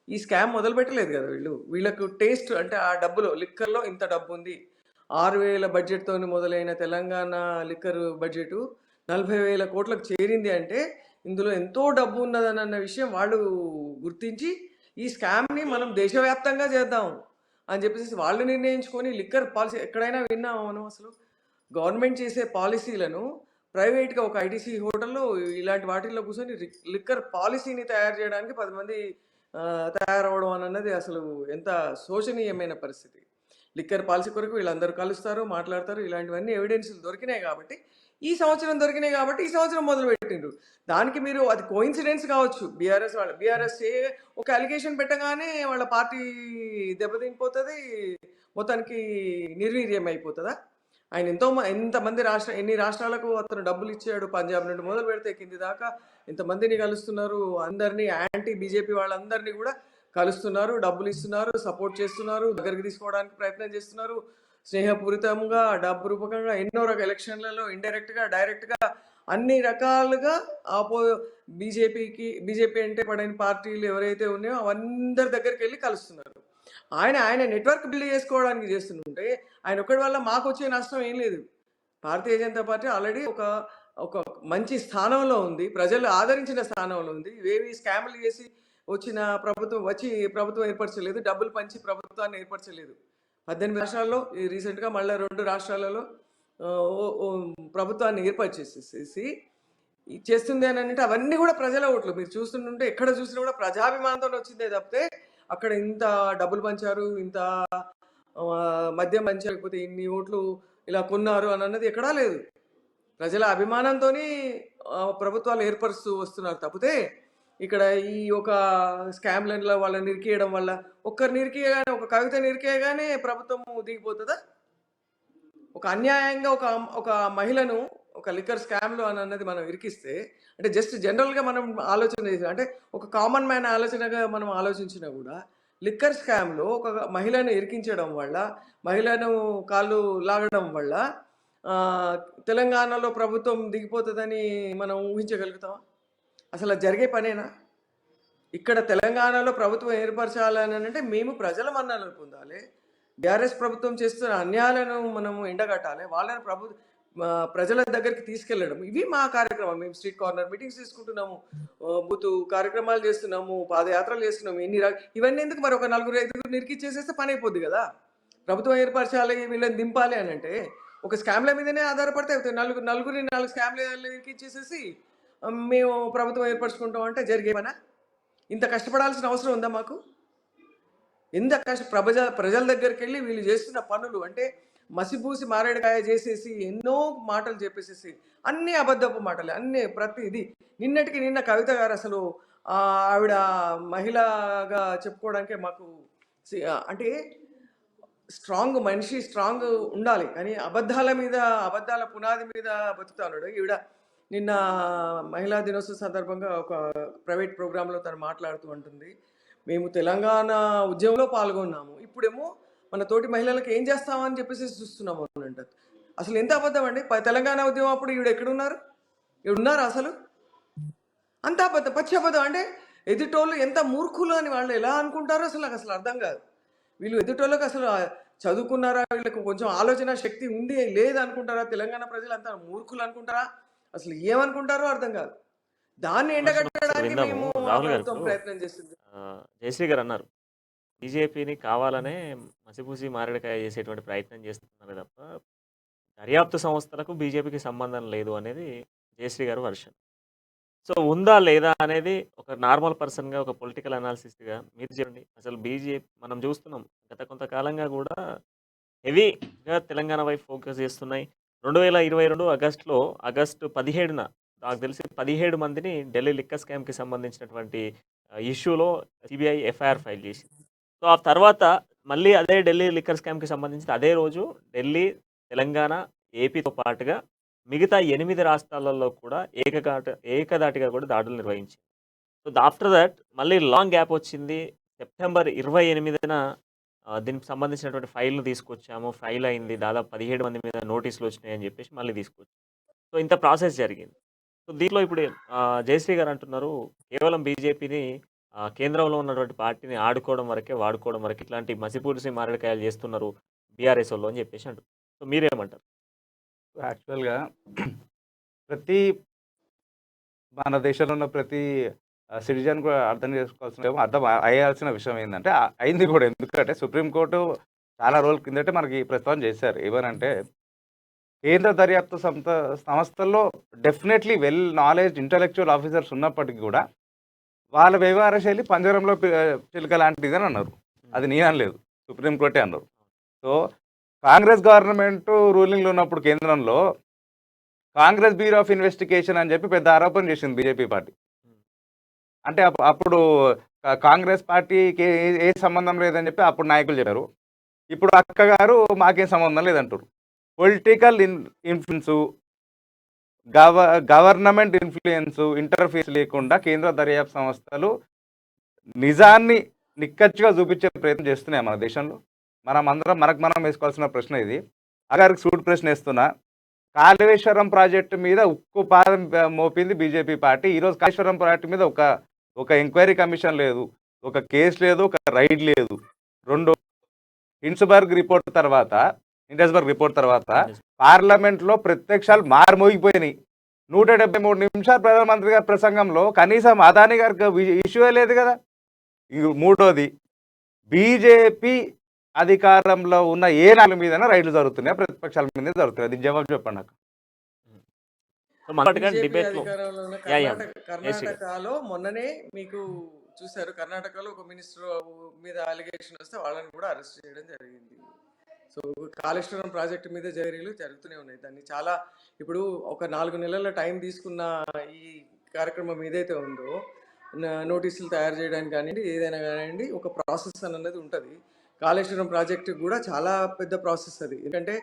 ఈ స్కామ్ మొదలు పెట్టలేదు కదా వీళ్ళకు టేస్ట్ అంటే ఆ డబ్బులో లిక్కర్లో ఇంత డబ్బు ఉంది. 6,000 బడ్జెట్తో మొదలైన తెలంగాణ లిక్కర్ బడ్జెట్ 40,000 కోట్లకు చేరింది అంటే ఇందులో ఎంతో డబ్బు ఉన్నదన్న విషయం వాళ్ళు గుర్తించి ఈ స్కామ్ని మనం దేశవ్యాప్తంగా చేద్దాం అని చెప్పేసి వాళ్ళు నిర్ణయించుకొని లిక్కర్ పాలసీ ఎక్కడైనా విన్నాము మనం? అసలు గవర్నమెంట్ చేసే పాలసీలను ప్రైవేట్గా ఒక ఐటీసీ హోటల్లో ఇలాంటి వాటిల్లో కూర్చొని లిక్కర్ పాలసీని తయారు చేయడానికి 10 మంది తయారవడం అన్నది అసలు ఎంత శోచనీయమైన పరిస్థితి. లిక్కర్ పాలసీ కొరకు వీళ్ళందరూ కలుస్తారు, మాట్లాడతారు. ఇలాంటివన్నీ ఎవిడెన్స్లు దొరికినాయి కాబట్టి ఈ సంవత్సరం మొదలుపెట్టిండ్రు. దానికి మీరు అది కోయిన్సిడెన్స్ కావచ్చు. బీఆర్ఎస్ ఒక అలిగేషన్ పెట్టగానే వాళ్ళ పార్టీ దెబ్బతినిపోతుంది, మొత్తానికి నిర్వీర్యం అయిపోతుందా? ఆయన ఎన్ని రాష్ట్రాలకు అతను డబ్బులు ఇచ్చాడు. పంజాబ్ నుండి మొదలు పెడితే కింది దాకా ఇంతమందిని కలుస్తున్నారు. అందరినీ యాంటీ బీజేపీ వాళ్ళందరినీ కూడా కలుస్తున్నారు, డబ్బులు ఇస్తున్నారు, సపోర్ట్ చేస్తున్నారు, దగ్గరికి తీసుకోవడానికి ప్రయత్నం చేస్తున్నారు. స్నేహపూరితంగా, డబ్బు రూపకంగా ఎన్నో రకాల ఎలక్షన్లలో ఇండైరెక్ట్గా, డైరెక్ట్గా అన్ని రకాలుగా బీజేపీ అంటే పడని పార్టీలు ఎవరైతే ఉన్నాయో అవన్నీ దగ్గరికి వెళ్ళి కలుస్తున్నారు. ఆయన నెట్వర్క్ బిల్డ్ చేసుకోవడానికి చేస్తుంటే ఆయన ఒక్కడి వల్ల మాకు వచ్చే నష్టం ఏం లేదు. భారతీయ జనతా పార్టీ ఆల్రెడీ ఒక మంచి స్థానంలో ఉంది, ప్రజలు ఆదరించిన స్థానంలో ఉంది. ఇవేవి స్కామ్లు చేసి ప్రభుత్వం ఏర్పరచలేదు, డబ్బులు పంచి ప్రభుత్వాన్ని ఏర్పరచలేదు. 18 రాష్ట్రాల్లో రీసెంట్గా మళ్ళీ 2 రాష్ట్రాలలో ప్రభుత్వాన్ని ఏర్పరిచేసేసి చేస్తుంది అని అంటే అవన్నీ కూడా ప్రజల ఓట్లు. మీరు చూస్తుంటే ఎక్కడ చూసినా కూడా ప్రజాభిమానంతో వచ్చిందే తప్పితే అక్కడ ఇంత డబ్బులు పంచారు, ఇంత మద్యం పంచారు, లేకపోతే ఇన్ని ఓట్లు ఇలా కొన్నారు అని అన్నది ఎక్కడా లేదు. ప్రజల అభిమానంతో ప్రభుత్వాలు ఏర్పరుస్తూ వస్తున్నారు తప్పితే ఇక్కడ ఈ ఒక స్కామ్లలో వాళ్ళని నిరికేయడం వల్ల ఒక్కరు నిరికేయగానే, ఒక కవిత నిరికేయగానే ప్రభుత్వం దిగిపోతుందా? ఒక అన్యాయంగా ఒక మహిళను ఒక లిక్కర్ స్కామ్లో అన్నది మనం ఇరికిస్తే అంటే జస్ట్ జనరల్గా మనం ఆలోచన చేసిన అంటే ఒక కామన్ మ్యాన్ ఆలోచనగా మనం ఆలోచించినా కూడా లిక్కర్ స్కామ్లో ఒక మహిళను ఇరికించడం వల్ల, మహిళను కాళ్ళు లాగడం వల్ల తెలంగాణలో ప్రభుత్వం దిగిపోతుందని మనం ఊహించగలుగుతామా? అసలు జరిగే పనేనా? ఇక్కడ తెలంగాణలో ప్రభుత్వం ఏర్పరచాలని అంటే మేము ప్రజల మన్ననలు పొందాలి. బీఆర్ఎస్ ప్రభుత్వం చేస్తున్న అన్యాయాలను మనము ఎండగట్టాలి, వాళ్ళని ప్రజల దగ్గరికి తీసుకెళ్ళడం. ఇవి మా కార్యక్రమం. మేము స్ట్రీట్ కార్నర్ మీటింగ్స్ తీసుకుంటున్నాము, బూత్ కార్యక్రమాలు చేస్తున్నాము, పాదయాత్రలు చేస్తున్నాము. ఇవన్నీ ఎందుకు? మరి ఒక 4-5 నిరికిచ్చేసేస్తే పని అయిపోద్ది కదా. ప్రభుత్వం ఏర్పరచాలి, వీళ్ళని దింపాలి అని అంటే ఒక స్కామ్ల మీదనే ఆధారపడితే 4 స్కామ్లు నిరికిచ్చేసేసి మేము ప్రభుత్వం ఏర్పరచుకుంటాం అంటే జరిగే పనా? ఇంత కష్టపడాల్సిన అవసరం ఉందా మాకు? ఎంత ప్రజల దగ్గరికి వెళ్ళి వీళ్ళు చేస్తున్న పనులు అంటే మసిపూసి మారేడుకాయ చేసేసి ఎన్నో మాటలు చెప్పేసేసి అన్ని అబద్ధపు మాటలే, అన్ని ప్రతిది. నిన్నటికి నిన్న కవిత గారు అసలు ఆవిడ మహిళగా చెప్పుకోవడానికే మాకు అంటే స్ట్రాంగ్ మనిషి స్ట్రాంగ్ ఉండాలి, కానీ అబద్ధాల మీద అబద్ధాల పునాది మీద బతుకుతా ఉన్నాడు. ఈవిడ నిన్న మహిళా దినోత్సవ సందర్భంగా ఒక ప్రైవేట్ ప్రోగ్రాంలో తను మాట్లాడుతూ ఉంటుంది, మేము తెలంగాణ ఉద్యమంలో పాల్గొన్నాము, ఇప్పుడేమో మన తోటి మహిళలకు ఏం చేస్తామని చెప్పేసి చూస్తున్నాము అని అంటారు. అసలు ఎంత అబద్ధం అండి. తెలంగాణ ఉద్యమం అప్పుడు ఈవిడ ఎక్కడున్నారు? ఈవిడున్నారు అసలు? అంత అబద్ధం, పచ్చి అబద్ధం. అంటే ఎదుటోళ్ళు ఎంత మూర్ఖులు అని వాళ్ళు ఎలా అనుకుంటారో అసలు నాకు అసలు అర్థం కాదు. వీళ్ళు ఎదుటోళ్ళకి అసలు చదువుకున్నారా, వీళ్ళకు కొంచెం ఆలోచన శక్తి ఉంది లేదనుకుంటారా, తెలంగాణ ప్రజలు అంతా మూర్ఖులు అనుకుంటారా, అసలు ఏమనుకుంటారో అర్థం కాదు. దాన్ని ఎండగట్టడానికి మేము ప్రభుత్వం ప్రయత్నం చేస్తుంది. జయశ్రీ గారు అన్నారు బీజేపీని కావాలనే మసిపూసి మారేడుకాయ చేసేటువంటి ప్రయత్నం చేస్తున్నారు తప్ప దర్యాప్తు సంస్థలకు బీజేపీకి సంబంధం లేదు అనేది జయశ్రీ గారు వర్షన్. సో ఉందా లేదా అనేది ఒక నార్మల్ పర్సన్గా, ఒక పొలిటికల్ అనాలిసిస్ట్గా మీరు చెప్పండి. అసలు బీజేపీ మనం చూస్తున్నాం గత కొంతకాలంగా కూడా హెవీగా తెలంగాణ వైపు ఫోకస్ చేస్తున్నాయి. 2022 ఆగస్టు 17న నాకు తెలిసి 17 మందిని ఢిల్లీ లిక్కర్ స్కామ్కి సంబంధించినటువంటి ఇష్యూలో సిబిఐ ఎఫ్ఐఆర్ ఫైల్ చేసింది. సో ఆ తర్వాత మళ్ళీ అదే ఢిల్లీ లిక్కర్ స్కామ్కి సంబంధించి అదే రోజు ఢిల్లీ, తెలంగాణ, ఏపీతో పాటుగా మిగతా 8 రాష్ట్రాలలో కూడా ఏకదాటిగా కూడా దాడులు నిర్వహించింది. సో ఆఫ్టర్ దట్ మళ్ళీ లాంగ్ గ్యాప్ వచ్చింది. సెప్టెంబర్ 28న దీనికి సంబంధించినటువంటి ఫైల్ను తీసుకొచ్చాము, ఫైల్ అయింది, దాదాపు 17 మంది మీద నోటీసులు వచ్చినాయి అని చెప్పేసి మళ్ళీ తీసుకొచ్చాము. సో ఇంత ప్రాసెస్ జరిగింది. సో దీంట్లో ఇప్పుడు జయశ్రీ గారు అంటున్నారు కేవలం బీజేపీని కేంద్రంలో ఉన్నటువంటి పార్టీని ఆడుకోవడం వరకే, వాడుకోవడం వరకే ఇట్లాంటి మసిపూసి మారేడుకాయలు చేస్తున్నారు బీఆర్ఎస్ వాళ్ళు అని చెప్పేసి అంటారు. సో మీరేమంటారు? యాక్చువల్గా మన దేశంలో ఉన్న ప్రతి సిటిజన్ కూడా అర్థం చేసుకోవాల్సిన, అర్థం అయ్యాల్సిన విషయం ఏంటంటే అయింది కూడా. ఎందుకంటే సుప్రీంకోర్టు చాలా రోజుల కిందటే మనకి ప్రస్తావన చేశారు. ఏమనంటే కేంద్ర దర్యాప్తు సంస్థల్లో definitely well knowledge intellectual officers ఉన్నప్పటికీ కూడా వాళ్ళ వ్యవహార శైలి పంజరంలో చిలుక లాంటిది అని అన్నారు. అది నేను అనలేదు, సుప్రీంకోర్టే అన్నారు. సో కాంగ్రెస్ గవర్నమెంట్ రూలింగ్లో ఉన్నప్పుడు కేంద్రంలో కాంగ్రెస్ బ్యూరో ఆఫ్ ఇన్వెస్టిగేషన్ అని చెప్పి పెద్ద ఆరోపణ చేసింది బీజేపీ పార్టీ. అంటే అప్పుడు కాంగ్రెస్ పార్టీకి ఏ సంబంధం లేదని చెప్పి అప్పుడు నాయకులు చెప్పారు. ఇప్పుడు అక్క గారు మాకేం సంబంధం లేదంటారు. Political influence, government influence, interface లేకుండా కేంద్ర దర్యాప్తు సంస్థలు నిజాన్ని నిక్కచ్చిగా చూపించే ప్రయత్నం చేస్తున్నాయి మన దేశంలో. మనకు మనం వేసుకోవాల్సిన ప్రశ్న ఇది. అగారికి సూట్ ప్రశ్న వేస్తున్నా. కాళేశ్వరం ప్రాజెక్టు మీద ఉక్కు పాదం మోపింది బీజేపీ పార్టీ. ఈరోజు కాళేశ్వరం ప్రాజెక్టు మీద ఒక ఎంక్వైరీ కమిషన్ లేదు, ఒక కేసు లేదు, ఒక రైడ్ లేదు. రెండు హిండ్స్బర్గ్ రిపోర్ట్ తర్వాత పార్లమెంట్లో ప్రత్యక్షాలు మారుమోగిపోయినాయి. 173 నిమిషాలు ప్రధానమంత్రి గారి ప్రసంగంలో కనీసం అదానీ గారికి ఇష్యూ లేదు కదా. మూడోది, బీజేపీ అధికారంలో ఉన్న ఏ నాలుగు మీద రైళ్లు జరుగుతున్నాయి, ప్రతిపక్షాల మీద జరుగుతున్నాయి. అది జవాబు చెప్పండి నాకు. కర్ణాటకలో మొన్ననే మీకు చూశారు, కర్ణాటకలో ఒక మినిస్టర్ మీద అలిగేషన్ వస్తే వాళ్ళని కూడా అరెస్ట్ చేయడం జరిగింది. సో కాళేశ్వరం ప్రాజెక్టు మీద చర్యలు జరుగుతూనే ఉన్నాయి. దాన్ని చాలా ఇప్పుడు ఒక 4 నెలల టైం తీసుకున్న ఈ కార్యక్రమం ఏదైతే ఉందో, నోటీసులు తయారు చేయడానికి కానివ్వండి, ఏదైనా కానివ్వండి, ఒక ప్రాసెస్ అన్నది ఉంటుంది. కాళేశ్వరం ప్రాజెక్టు కూడా చాలా పెద్ద ప్రాసెస్ అది. ఎందుకంటే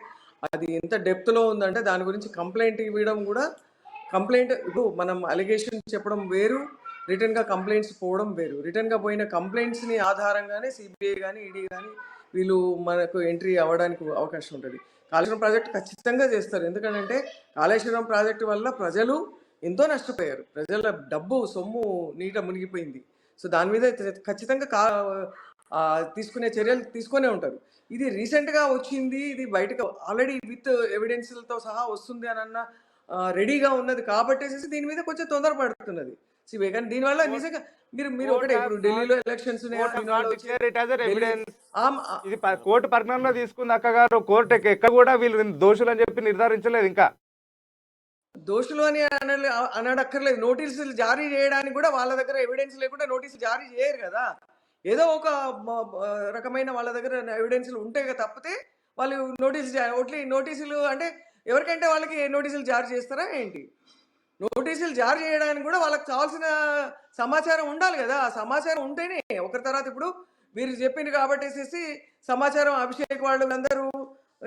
అది ఎంత డెప్త్లో ఉందంటే దాని గురించి కంప్లైంట్ ఇవ్వడం కూడా, కంప్లైంట్ ఇప్పుడు మనం అలిగేషన్ చెప్పడం వేరు, రిటర్న్గా కంప్లైంట్స్ పోవడం వేరు. రిటర్న్గా పోయిన కంప్లైంట్స్ని ఆధారంగానే సిబిఐ కానీ ఈడీ కానీ వీళ్ళు మనకు ఎంట్రీ అవ్వడానికి అవకాశం ఉంటుంది. కాళేశ్వరం ప్రాజెక్టు ఖచ్చితంగా చేస్తారు. ఎందుకంటే కాళేశ్వరం ప్రాజెక్టు వల్ల ప్రజలు ఎంతో నష్టపోయారు. ప్రజల డబ్బు సొమ్ము నీట మునిగిపోయింది. సో దాని మీద ఖచ్చితంగా తీసుకునే చర్యలు తీసుకునే ఉంటారు. ఇది రీసెంట్గా వచ్చింది, ఇది బయటకు ఆల్రెడీ విత్ ఎవిడెన్స్లతో సహా వస్తుంది అని అన్న రెడీగా ఉన్నది కాబట్టి దీని మీద కొంచెం తొందరపడుతున్నది సిబిఐ. కానీ దీనివల్ల నిజంగా మీరు ఒకటే, ఇప్పుడు ఢిల్లీలో ఎలక్షన్స్ ఇది కోర్టు పరిగణనలో తీసుకుంది అక్క గారు. కోర్టు ఎక్కడ కూడా వీళ్ళు దోషులు అని చెప్పి నిర్ధారించలేదు. ఇంకా దోషులు అని అనడక్కర్లేదు. నోటీసులు జారీ చేయడానికి కూడా వాళ్ళ దగ్గర ఎవిడెన్స్ లేకుండా నోటీసులు జారీ చేయరు కదా. ఏదో ఒక రకమైన వాళ్ళ దగ్గర ఎవిడెన్స్లు ఉంటే తప్పితే వాళ్ళు ఓన్లీ నోటీసులు అంటే ఎవరికంటే వాళ్ళకి నోటీసులు జారీ చేస్తారా ఏంటి? నోటీసులు జారీ చేయడానికి కూడా వాళ్ళకి కావాల్సిన సమాచారం ఉండాలి కదా. ఆ సమాచారం ఉంటేనే ఒకరి తర్వాత ఇప్పుడు వీరు చెప్పింది కాబట్టి సమాచారం అభిషేక్ వాళ్ళు అందరూ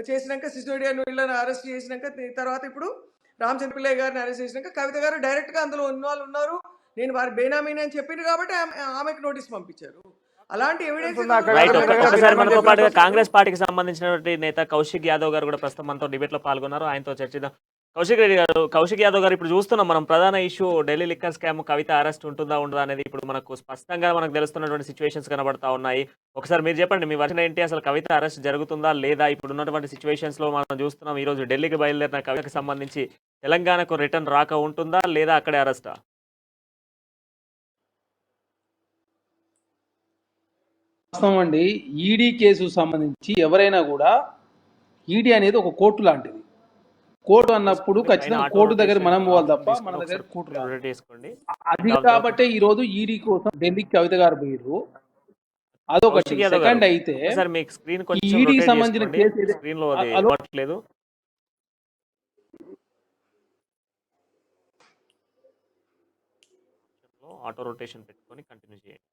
చేసినాక సిసోడియా వీళ్ళని అరెస్ట్ చేసినాక తర్వాత ఇప్పుడు రామచంద్ర పిల్లయ్య గారిని అరెస్ట్ చేసినాక కవిత గారు డైరెక్ట్గా అందులో ఇన్వాల్వ్ ఉన్నారు, నేను వారి బేనామీని అని చెప్పింది కాబట్టి ఆమెకు నోటీస్ పంపించారు. అలాంటి ఎవిడెన్స్ రైట్. ఒకసారి మనతో పాటుగా కాంగ్రెస్ పార్టీకి సంబంధించినటువంటి నేత కౌశిక్ యాదవ్ గారు కూడా ప్రస్తుతం మనతో డిబేట్ లో పాల్గొన్నారు. ఆయనతో చర్చిద్దాం. కౌశిక్ యాదవ్ గారు, ఇప్పుడు చూస్తున్నాం మనం ప్రధాన ఇష్యూ ఢిల్లీ లిక్కర్ స్కామ్, కవిత అరెస్ట్ ఉంటుందా ఉండదా అనేది ఇప్పుడు మనకు స్పష్టంగా మనకు తెలుస్తున్నటువంటి సిచ్యువేషన్స్ కనబడతా ఉన్నాయి. ఒకసారి మీరు చెప్పండి, మీ వర్షన్ ఏంటి? అసలు కవిత అరెస్ట్ జరుగుతుందా లేదా? ఇప్పుడు ఉన్నటువంటి సిచ్యువేషన్స్ లో మనం చూస్తున్నాం, ఈ రోజు ఢిల్లీకి బయలుదేరిన కవితకు సంబంధించి తెలంగాణకు రిటర్న్ రాక ఉంటుందా లేదా అక్కడే అరెస్టా? వాస్తవం అండి. ఈడీ కేసు సంబంధించి ఎవరైనా కూడా ఈడీ అనేది ఒక కోర్టు లాంటిది. కోర్టు అన్నప్పుడు ఖచ్చితంగా కోర్టు దగ్గర మనం పోవాలి తప్ప మన దగ్గర కోర్టు రాదు. అది కాబట్టి ఈ రోజు ఈడీ కోసం ఢిల్లీకి కవిత గారు పోయారు. అదొకటి. సెకండ్ అయితే ఈడీకి సంబంధించిన కేసు ఆటో రొటేషన్ పెట్టుకొని కంటిన్యూ చేయండి.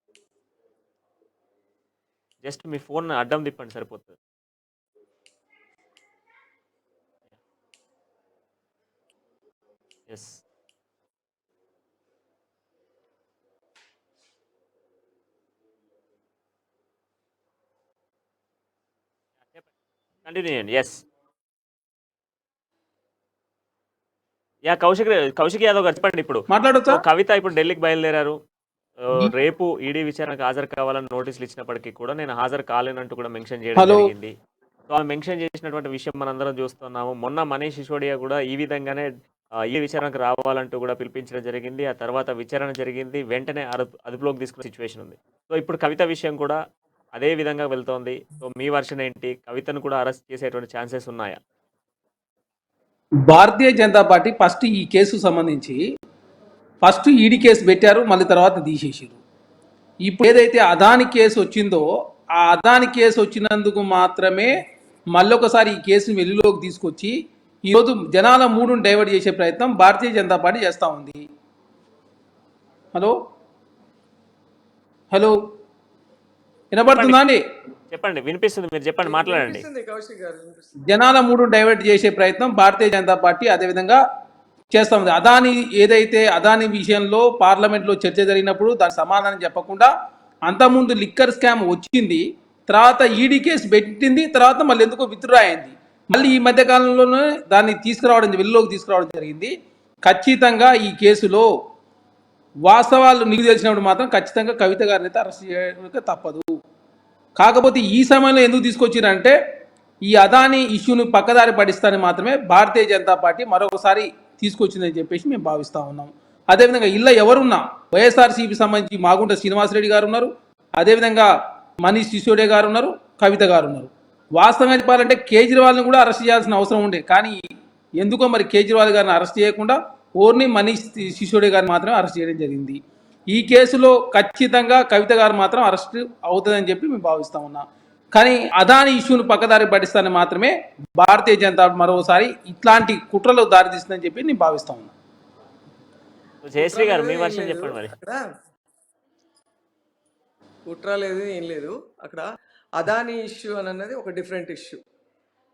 జస్ట్ మీ ఫోన్ అడ్డం తిప్పండి సరిపోతుంది. ఎస్, కంటిన్యూ చేయండి. ఎస్, కౌశిక్ యాదవ్ గారు చెప్పండి. ఇప్పుడు మాట్లాడొచ్చా? కవిత ఇప్పుడు ఢిల్లీకి బయలుదేరారు. రేపు ఈడీ విచారణకు హాజరు కావాలని నోటీసులు ఇచ్చినప్పటికీ కూడా నేను హాజరు కాలేనంటూ కూడా మెన్షన్ చేయడం జరిగింది. సో ఆ మెన్షన్ చేసినటువంటి విషయం మనందరం చూస్తున్నాము. మొన్న మనీష్ సిసోడియా కూడా ఈ విధంగానే ఈ విచారణకు రావాలంటూ కూడా పిలిపించడం జరిగింది. ఆ తర్వాత విచారణ జరిగింది, వెంటనే అదుపులోకి తీసుకున్న సిచ్యువేషన్ ఉంది. సో ఇప్పుడు కవిత విషయం కూడా అదే విధంగా వెళ్తోంది. సో మీ వర్షన్ ఏంటి? కవితను కూడా అరెస్ట్ చేసేటువంటి ఛాన్సెస్ ఉన్నాయా? భారతీయ జనతా పార్టీ ఫస్ట్ ఈ కేసు సంబంధించి ఫస్ట్ ఈడీ కేసు పెట్టారు, మళ్ళీ తర్వాత తీసేసారు. ఇప్పుడు ఏదైతే అదాని కేసు వచ్చిందో ఆ అదాని కేసు వచ్చినందుకు మాత్రమే మళ్ళొకసారి ఈ కేసును వెలుగులోకి తీసుకొచ్చి ఈరోజు జనాల మూడును డైవర్ట్ చేసే ప్రయత్నం భారతీయ జనతా పార్టీ చేస్తూ ఉంది. హలో హలో వినపడుతుందా అండి? చెప్పండి, వినిపిస్తుంది, మీరు చెప్పండి, మాట్లాడండి. జనాల మూడును డైవర్ట్ చేసే ప్రయత్నం భారతీయ జనతా పార్టీ అదేవిధంగా చేస్తూ ఉంది. అదాని విషయంలో పార్లమెంట్లో చర్చ జరిగినప్పుడు దాని సమాధానం చెప్పకుండా అంతకుముందు లిక్కర్ స్కామ్ వచ్చింది, తర్వాత ఈడీ కేసు పెట్టింది, తర్వాత మళ్ళీ ఎందుకో విత్డ్రా అయింది. మళ్ళీ ఈ మధ్యకాలంలోనే దాన్ని వెలుగులోకి తీసుకురావడం జరిగింది. ఖచ్చితంగా ఈ కేసులో వాస్తవాలు నీకు తెలిసినప్పుడు మాత్రం ఖచ్చితంగా కవిత గారిని అయితే అరెస్ట్ చేయడానికి తప్పదు. కాకపోతే ఈ సమయంలో ఎందుకు తీసుకొచ్చిరంటే ఈ అదాని ఇష్యూని పక్కదారి పడిస్తానని మాత్రమే భారతీయ జనతా పార్టీ మరొకసారి తీసుకొచ్చిందని చెప్పేసి మేము భావిస్తూ ఉన్నాం. అదేవిధంగా ఇలా ఎవరున్నా వైఎస్ఆర్సీపీ సంబంధించి మాగుంట శ్రీనివాసరెడ్డి గారు ఉన్నారు, అదేవిధంగా మనీష్ సిసోడియా గారు ఉన్నారు, కవిత గారు ఉన్నారు. వాస్తవంగా చెప్పాలంటే కేజ్రీవాల్ని కూడా అరెస్ట్ చేయాల్సిన అవసరం ఉండే, కానీ ఎందుకో మరి కేజ్రీవాల్ గారిని అరెస్ట్ చేయకుండా ఓన్లీ మనీష్ సిసోడియా గారిని మాత్రమే అరెస్ట్ చేయడం జరిగింది. ఈ కేసులో ఖచ్చితంగా కవిత గారు మాత్రం అరెస్ట్ అవుతుందని చెప్పి మేము భావిస్తూ ఉన్నాం. కానీ అదాని ఇష్యూను పక్కదారి పట్టిస్తానని మాత్రమే భారతీయ జనతా మరోసారి ఇట్లాంటి కుట్రలు దారితీస్తుందని చెప్పి నేను భావిస్తా ఉన్నా. జయశ్రీ గారు మీ వర్షన్ చెప్పండి. మరి కుట్ర లేదు, ఏం లేదు. అక్కడ అదాని ఇష్యూ అని అన్నది ఒక డిఫరెంట్ ఇష్యూ,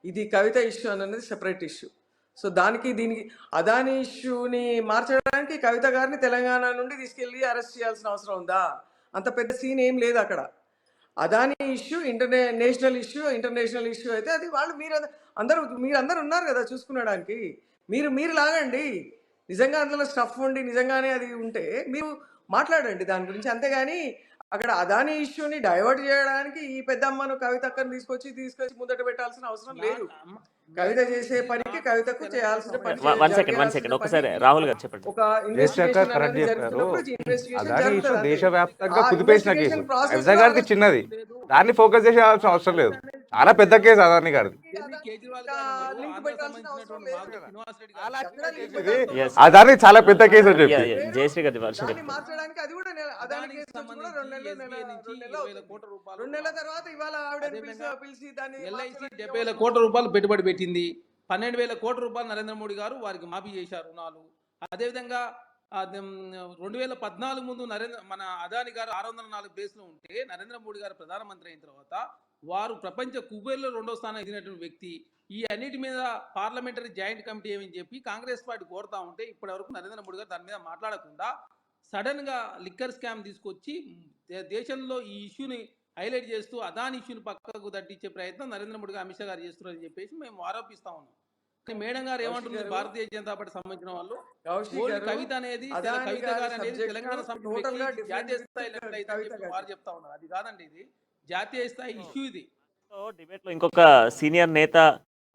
ఇది కవిత ఇష్యూ అని అన్నది సెపరేట్ ఇష్యూ. సో దీనికి అదాని ఇష్యూని మార్చడానికి కవిత గారిని తెలంగాణ నుండి తీసుకెళ్ళి అరెస్ట్ చేయాల్సిన అవసరం ఉందా? అంత పెద్ద సీన్ ఏం లేదు అక్కడ. అదాని ఇష్యూ నేషనల్ ఇష్యూ అయితే అది వాళ్ళు మీరందరూ ఉన్నారు కదా చూసుకునడానికి. మీరు లాగండి, నిజంగా అందులో స్టఫ్ ఉండి నిజంగానే అది ఉంటే మీరు మాట్లాడండి దాని గురించి. అంతేగాని అక్కడ అదాని ఇష్యూని డైవర్ట్ చేయడానికి ఈ పెద్దమ్మను కవితక్కను తీసుకొచ్చి ముందట పెట్టాల్సిన అవసరం లేదు. కవిత చేసే పనికి కవితకు చేయాల్సిన పని. వన్ సెకండ్ ఒకసారి రాహుల్ గారు చెప్పండి. ఒక ఇన్వెస్టిగేషన్ దేశవ్యాప్తంగా కుదిపేసిన కేసు చిన్నది, దాన్ని ఫోకస్ చేయాల్సిన అవసరం లేదు. చాలా పెద్ద కేసు అదాని గారిది. ఢిల్లీ కేజ్రీవాల్ ఇంకా గారు మీరు లింక్ ఆంధ్ర పెట్టాల్సిన అవసరం సంబంధించినటువంటి లేదు మాకు కదా. శ్రీనివాస్ రెడ్డి చాలా గారు ఎక్కడ లింక్ ఇది పెట్టాల్సిన Yes. అవసరం అదాని చాలా పెద్ద కేసు అని యా, చెప్పి యా. జయశ్రీ గారి వర్షం దాన్ని చెప్తాను. మార్చడానికి అది కూడా అదాని అదానికి కేసు వచ్చి కూడా సంబంధించి 2 నెలలు ఎస్బీఐ నుంచి 2 నెలలు 20,000 అవుతుంది. కోట్ల రూపాయలు 2 నెలల తర్వాత ఇవాళ ఆవిడని అదేవిధంగా పిలిచి దాన్ని ఎల్ఐసి మార్చడానికి 70,000 అవసరం కోట్ల రూపాయలు పెట్టుబడి పెట్టింది. 12,000 కోట్ల రూపాయలు నరేంద్ర మోడీ గారు వారికి మాఫీ చేశారు రుణాలు. అదేవిధంగా 2014 ముందు మన అదాని గారు 604 ప్లేస్లో ఉంటే నరేంద్ర మోడీ గారు ప్రధానమంత్రి అయిన తర్వాత వారు ప్రపంచ కుబేర్లో 2వ స్థానం ఎదిగినటువంటి వ్యక్తి. ఈ అన్నిటి మీద పార్లమెంటరీ జాయింట్ కమిటీ ఏమని చెప్పి కాంగ్రెస్ పార్టీ కోరుతా ఉంటే ఇప్పటి వరకు నరేంద్ర మోడీ గారు దాని మీద మాట్లాడకుండా సడన్ గా లిక్కర్ స్కామ్ తీసుకొచ్చి దేశంలో ఈ ఇష్యూని హైలైట్ చేస్తూ అదాని ఇష్యూని పక్కకు తట్టించే ప్రయత్నం నరేంద్ర మోడీ గారు అమిత్ షా గారు చేస్తున్నారని చెప్పేసి మేము ఆరోపిస్తా ఉన్నాం. కానీ మేడం గారు ఏమంటున్నారు, భారతీయ జనతా పార్టీ సంబంధించిన వాళ్ళు కౌశిక్ ఓన్లీ గారు, కవిత అనేది అదాని కవిత గారి గారు అనేది subject తెలంగాణ సమితి total గా వ్యక్తి different జాతీయ స్థాయిలో కవిత ఎట్లయితే అని చెప్పి గారు. వారు చెప్తా ఉన్నారు. అది కాదండి, ఇది జాతీయ స్థాయి ఇష్యూ ఇది. సో డిబేట్లో ఇంకొక సీనియర్ నేత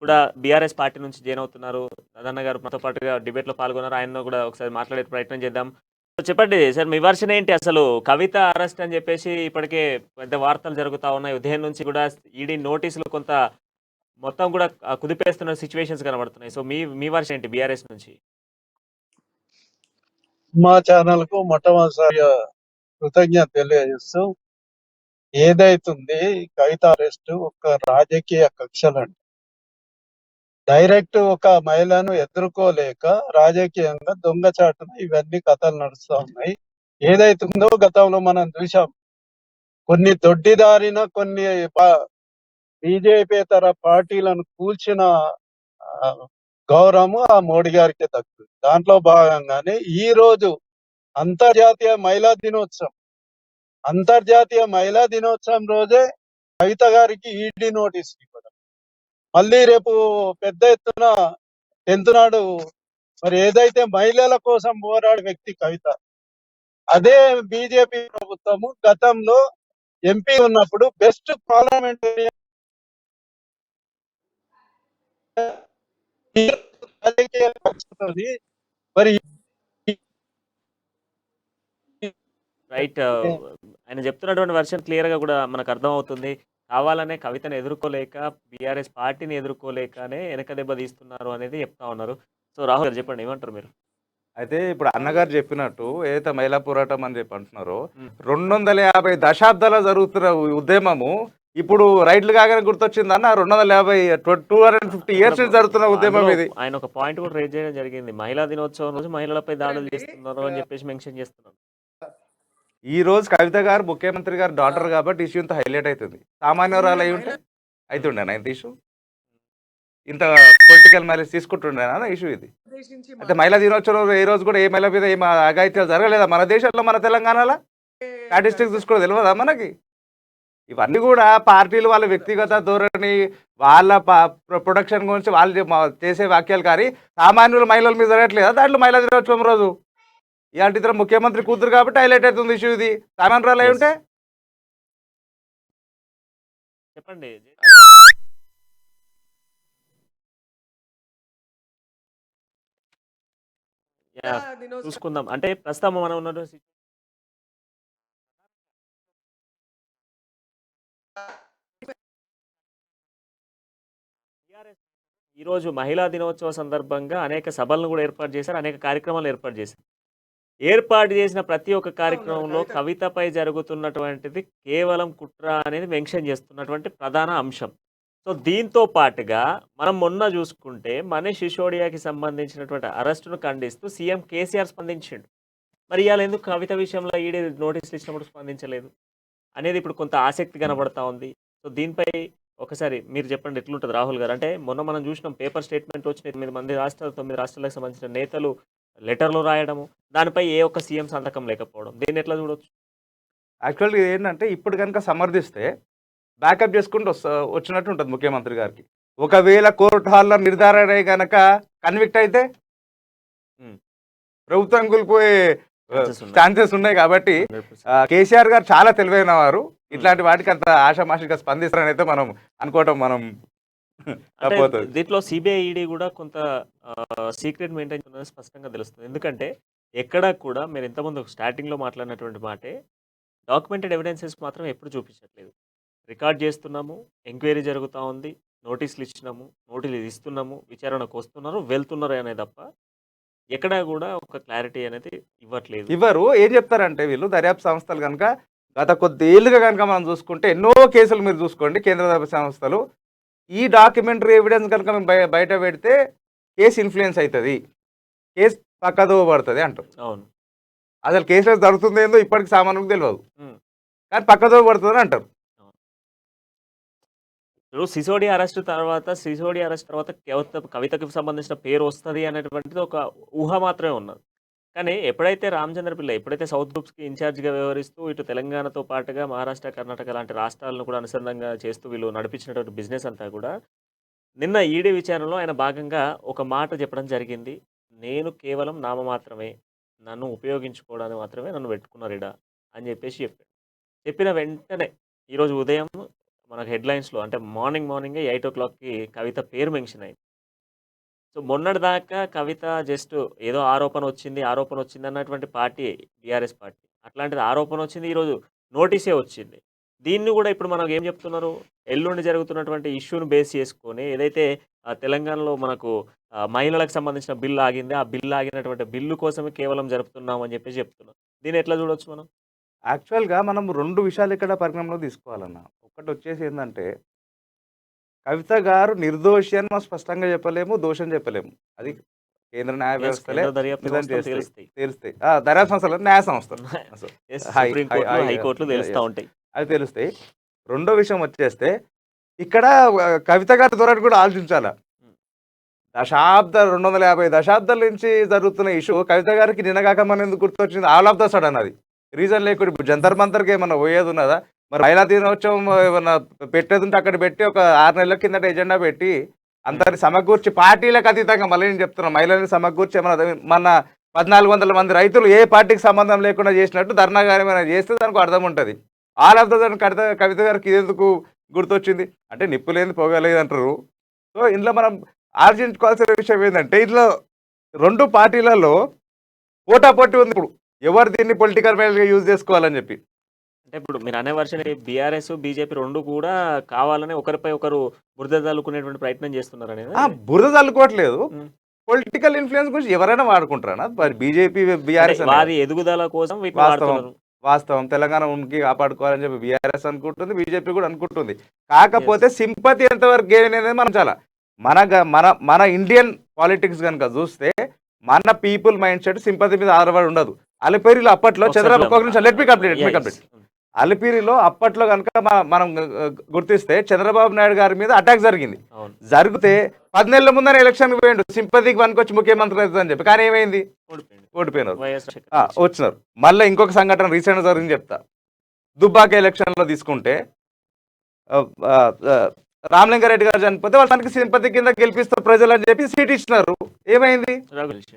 కూడా బీఆర్ఎస్ పార్టీ నుంచి జాయిన్ అవుతున్నారు. అదన్న గారు మనతో పాటుగా డిబేట్లో పాల్గొన్నారు. ఆయన కూడా ఒకసారి మాట్లాడే ప్రయత్నం చేద్దాం. సో చెప్పండి సార్, మీ వర్షన్ ఏంటి? అసలు కవిత అరెస్ట్ అని చెప్పేసి ఇప్పటికే పెద్ద వార్తలు జరుగుతూ ఉన్నాయి. ఉదయం నుంచి కూడా ఈడీ నోటీసులు కొంత మొత్తం కూడా కుదిపేస్తున్న సిచ్యువేషన్స్ కనబడుతున్నాయి. సో మీ వర్షన్ ఏంటి బీఆర్ఎస్ నుంచి? మా ఛానల్ కు మొట్టమొదటిసారిగా కృతజ్ఞత తెలియజేస్తూ, ఏదైతుంది కవిత అరెస్ట్ ఒక రాజకీయ కక్షలండి. డైరెక్ట్ ఒక మహిళను ఎదుర్కోలేక రాజకీయంగా దొంగచాటున ఇవన్నీ కథలు నడుస్తా ఉన్నాయి. ఏదైతుందో గతంలో మనం చూసాం. కొన్ని దొడ్డిదారిన కొన్ని బీజేపీతర పార్టీలను కూల్చిన ఆ, గౌరవము ఆ మోడీ గారికి దక్కుతుంది. దాంట్లో భాగంగానే ఈ రోజు అంతర్జాతీయ మహిళా దినోత్సవం. అంతర్జాతీయ మహిళా దినోత్సవం రోజే కవిత గారికి ఈడీ నోటీస్ ఇవ్వడం, మళ్ళీ రేపు పెద్ద ఎత్తున 10th నాడు మరి ఏదైతే మహిళల కోసం పోరాడే వ్యక్తి కవిత, అదే బీజేపీ ప్రభుత్వము గతంలో ఎంపీ ఉన్నప్పుడు బెస్ట్ పార్లమెంటరీ రాజకీయ పక్షతోని మరి రైట్. ఆయన చెప్తున్నటువంటి వర్షన్ క్లియర్గా కూడా మనకు అర్థమవుతుంది. కావాలనే కవితను ఎదుర్కోలేక బీఆర్ఎస్ పార్టీని ఎదుర్కోలేకనే వెనక దెబ్బ తీస్తున్నారు అనేది చెప్తా ఉన్నారు. సో రాహుల్ గారు చెప్పండి, ఏమంటారు మీరు? అయితే ఇప్పుడు అన్నగారు చెప్పినట్టు ఏదైతే మహిళా పోరాటం అని చెప్పి అంటున్నారో, మ్మ్. 250 దశాబ్దాల జరుగుతున్న ఉద్యమము ఇప్పుడు రైట్లు కాగానే గుర్తొచ్చింది అన్న. 250 ఇయర్స్ నుంచి జరుగుతున్న ఉద్యమం అందులో ఇది. ఆయన ఒక పాయింట్ కూడా రేజ్ చేయడం జరిగింది. మహిళా దినోత్సవం రోజు మహిళలపై దాడులు చూడండి, చేస్తున్నారు అని చెప్పేసి మెన్షన్ చేస్తున్నారు. ఈ రోజు కవిత గారు ముఖ్యమంత్రి గారు డాటర్ కాబట్టి ఇష్యూ ఇంత హైలైట్ అవుతుంది. సామాన్యురాలు అయి ఉంటే అవుతుండేనా ఇంత ఇష్యూ? ఇంత పొలిటికల్ మ్యారేజ్ తీసుకుంటుండేనా ఇష్యూ ఇది? ఉద్దేశించి అయితే మహిళా దినోత్సవం రోజు ఏ రోజు కూడా ఏ మహిళ మీద ఏం అఘాయిత్యాలు జరగలేదా మన దేశంలో, మన తెలంగాణలో? స్టాటిస్టిక్స్ చూసుకోవడం తెలియదా మనకి? ఇవన్నీ కూడా పార్టీలు వాళ్ళ వ్యక్తిగత ధోరణి, వాళ్ళ ప్రొడక్షన్ గురించి వాళ్ళు చేసే వాక్యాలు. కానీ సామాన్యుల మహిళల మీద జరగట్లేదా దాంట్లో మహిళా దినోత్సవం రోజు? ఇలాంటి ఇతర ముఖ్యమంత్రి కూతురు కాబట్టి హైలైట్ అవుతుంది ఇష్యూ ఇది. సామాన్యురాలు అయి ఉంటే చెప్పండి. యా, దినోత్సవం చూసుకుందాం. అంటే ప్రస్తుతం మనం ఉన్న ఈరోజు మహిళా దినోత్సవ సందర్భంగా అనేక సభలను కూడా ఏర్పాటు చేశారు, అనేక కార్యక్రమాలు ఏర్పాటు చేశారు. ఏర్పాటు చేసిన ప్రతి ఒక్క కార్యక్రమంలో కవితపై జరుగుతున్నటువంటిది కేవలం కుట్ర అనేది మెన్షన్ చేస్తున్నటువంటి ప్రధాన అంశం. సో దీంతో పాటుగా మనం మొన్న చూసుకుంటే మనీష్ సిసోడియాకి సంబంధించినటువంటి అరెస్టును ఖండిస్తూ సీఎం కేసీఆర్ స్పందించిండు. మరి ఇవాళ ఎందుకు కవిత విషయంలో ఈడీ నోటీసులు ఇచ్చినప్పుడు స్పందించలేదు అనేది ఇప్పుడు కొంత ఆసక్తి కనబడతా ఉంది. సో దీనిపై ఒకసారి మీరు చెప్పండి, ఎట్లుంటుంది రాహుల్ గారు? అంటే మొన్న మనం చూసినాం పేపర్ స్టేట్మెంట్ వచ్చిన 8 రాష్ట్రాలు 9 రాష్ట్రాలకు సంబంధించిన నేతలు లెటర్లు రాయడము, దానిపై ఏ ఒక్క సీఎం సంతకం లేకపోవడం, దీన్ని ఎట్లా చూడొచ్చు? యాక్చువల్గా ఏంటంటే ఇప్పుడు కనుక సమర్థిస్తే బ్యాకప్ చేసుకుంటూ వచ్చినట్టు ఉంటుంది ముఖ్యమంత్రి గారికి. ఒకవేళ కోర్టు హాల్లో నిర్ధారణ కనుక కన్విక్ట్ అయితే ప్రభుత్వం కూలిపోయే ఛాన్సెస్ ఉన్నాయి. కాబట్టి 100%. కేసీఆర్ గారు చాలా తెలివైన వారు. ఇట్లాంటి వాటికి అంత ఆషామాషిగా స్పందిస్తారని అయితే మనం అనుకోవటం మనం అంటే తప్పవుతుంది. దీంట్లో సిబిఐ ఈడీ కూడా కొంత సీక్రెట్ మెయింటైన్ చేస్తున్నది స్పష్టంగా తెలుస్తుంది. ఎందుకంటే ఎక్కడా కూడా మీరు ఇంతకుముందు స్టార్టింగ్లో మాట్లాడినటువంటి మాటే డాక్యుమెంటెడ్ ఎవిడెన్సెస్ మాత్రం ఎప్పుడు చూపించట్లేదు. రికార్డ్ చేస్తున్నాము, ఎంక్వైరీ జరుగుతూ ఉంది, నోటీసులు ఇచ్చినాము, నోటీసులు ఇస్తున్నాము, విచారణకు వస్తున్నారు, వెళ్తున్నారు అనే తప్ప ఎక్కడా కూడా ఒక క్లారిటీ అనేది ఇవ్వట్లేదు. ఇవ్వరు. ఏం చెప్తారంటే వీళ్ళు దర్యాప్తు సంస్థలు కనుక గత కొద్దేళ్లుగా కనుక మనం చూసుకుంటే ఎన్నో కేసులు మీరు చూసుకోండి కేంద్ర దర్యాప్తు సంస్థలు ఈ డాక్యుమెంటరీ ఎవిడెన్స్ కనుక మేము బయట పెడితే కేసు ఇన్ఫ్లుయెన్స్ అవుతుంది, కేసు పక్కదో పడుతుంది అంటారు. అవును. అసలు కేసులో జరుగుతుంది ఏందో ఇప్పటికి సామాన్యులకు తెలియదు, ఉమ్. కానీ పక్కదో పడుతుంది అంటారు. ఇప్పుడు సిసోడి అరెస్ట్ తర్వాత కవితకు సంబంధించిన పేరు వస్తుంది అనేటువంటిది ఒక ఊహ మాత్రమే ఉన్నది. కానీ ఎప్పుడైతే రామచంద్ర పిల్ల ఎప్పుడైతే సౌత్ గ్రూప్స్కి ఇన్ఛార్జ్గా వ్యవహరిస్తూ ఇటు తెలంగాణతో పాటుగా మహారాష్ట్ర, కర్ణాటక లాంటి రాష్ట్రాలను కూడా అనుసంధానంగా చేస్తూ వీళ్ళు నడిపించినటువంటి బిజినెస్ అంతా కూడా నిన్న ఈడీ విచారణలో ఆయన భాగంగా ఒక మాట చెప్పడం జరిగింది. నేను కేవలం మాత్రమే, నన్ను ఉపయోగించుకోవడానికి మాత్రమే నన్ను పెట్టుకున్నారు ఇడా అని చెప్పేసి చెప్పాడు. చెప్పిన వెంటనే ఈరోజు ఉదయం మనకు హెడ్లైన్స్లో అంటే మార్నింగే 8 o'clockకి కవిత పేరు మెన్షన్ అయింది. సో మొన్నటిదాకా కవిత జస్ట్ ఏదో ఆరోపణ వచ్చింది అన్నటువంటి పార్టీ బీఆర్ఎస్ పార్టీ. అట్లాంటిది ఆరోపణ వచ్చింది, ఈరోజు నోటీసే వచ్చింది. దీన్ని కూడా ఇప్పుడు మనకు ఏం చెప్తున్నారు, ఎల్లుండి జరుగుతున్నటువంటి ఇష్యూని బేస్ చేసుకొని ఏదైతే తెలంగాణలో మనకు మహిళలకు సంబంధించిన బిల్లు ఆగింది, ఆ బిల్లు ఆగినటువంటి బిల్లు కోసమే కేవలం జరుపుతున్నాం అని చెప్పేసి చెప్తున్నారు. దీన్ని ఎట్లా చూడొచ్చు మనం? యాక్చువల్గా మనం 2 విషయాలు ఇక్కడ పరిగణనలో తీసుకోవాలన్న. ఒకటి వచ్చేసి ఏంటంటే కవిత గారు నిర్దోషి అని మనం స్పష్టంగా చెప్పలేము, దోషం చెప్పలేము. అది కేంద్ర న్యాయ వ్యవస్థలే నిజం చేస్తాయి, తెలుస్తాయి. దర్యాప్తు సంస్థలు న్యాయ సంస్థలు హైకోర్టులు తెలుస్తూ ఉంటాయి, అవి తెలుస్తాయి. రెండో విషయం వచ్చేస్తే ఇక్కడ కవిత గారి ద్వారా కూడా ఆలోచించాల. 250 దశాబ్దాల నుంచి జరుగుతున్న ఇష్యూ కవిత గారికి నిన్నగాక మన ఎందుకు గుర్తొచ్చింది? ఆల్ ఆఫ్ ద సడన్ అది రీజన్ లేకుండా ఇప్పుడు జంతర్ మంతర్కి ఏమన్నా పోయేది ఉన్నదా? మరి మహిళా దినోత్సవం ఏమన్నా పెట్టేది ఉంటే అక్కడ పెట్టి ఒక 6 నెలల కిందట ఎజెండా పెట్టి అందరిని సమకూర్చి పార్టీలకు అతీతంగా మళ్ళీ నేను చెప్తున్నా మహిళల్ని సమకూర్చి ఏమన్నా మన 1400 మంది రైతులు ఏ పార్టీకి సంబంధం లేకుండా చేసినట్టు ధర్నా గారు ఏమైనా చేస్తే దానికి అర్థం ఉంటుంది. ఆల్ ఆఫ్ ద సడన్ కవిత గారికి ఇదెందుకు గుర్తొచ్చింది అంటే నిప్పు లేని పోగలేదు అంటారు. సో ఇందులో మనం ఆలోచించుకోవాల్సిన విషయం ఏంటంటే ఇందులో 2 పార్టీలలో పోటాపోటీ ఉంది. ఇప్పుడు ఎవరు దీన్ని పొలిటికల్ గా యూజ్ చేసుకోవాలని చెప్పి అంటే ఇప్పుడు మీరు అనే వర్షన్ బీఆర్ఎస్ బీజేపీ 2 కూడా కావాలని ఒకరిపై ఒకరు బురద చల్లుకునేటువంటి ప్రయత్నం చేస్తున్నారు అనేది. బురద చల్లుకోవట్లేదు, పొలిటికల్ ఇన్ఫ్లుయెన్స్ గురించి ఎవరైనా వాడుకుంటారా? బీజేపీ బీఆర్ఎస్ వారి ఎదుగుదల కోసం వాస్తవం తెలంగాణ ఉనికి కాపాడుకోవాలని చెప్పి బీఆర్ఎస్ అనుకుంటుంది, బీజేపీ కూడా అనుకుంటుంది. కాకపోతే సింపతి ఎంతవరకు గెయిన్ అనేది మనం చాలా మన ఇండియన్ పాలిటిక్స్ కనుక చూస్తే మన పీపుల్ మైండ్ సెట్ సింపతి మీద ఆధారపడి ఉండదు. అలిపిరిలో అప్పట్లో చంద్రబాబు లెట్ మీ కంప్లీట్ అలిపిరిలో అప్పట్లో కనుక మనం గుర్తిస్తే చంద్రబాబు నాయుడు గారి మీద అటాక్ జరిగితే 10 నెలల ముందర ఎలక్షన్ పోయిండు సింపతికి పనికొచ్చి ముఖ్యమంత్రి అవుతుంది అని చెప్పి. కానీ ఏమైంది? ఓడిపోయినారు, వచ్చినారు. మళ్ళీ ఇంకొక సంఘటన రీసెంట్ జరిగింది చెప్తా. దుబ్బాక ఎలక్షన్ లో తీసుకుంటే రామలింగారెడ్డి గారు చనిపోతే వాళ్ళకి సింపతి కింద గెలిపిస్తారు ప్రజలు అని చెప్పి సీట్ ఇచ్చినారు. ఏమైంది?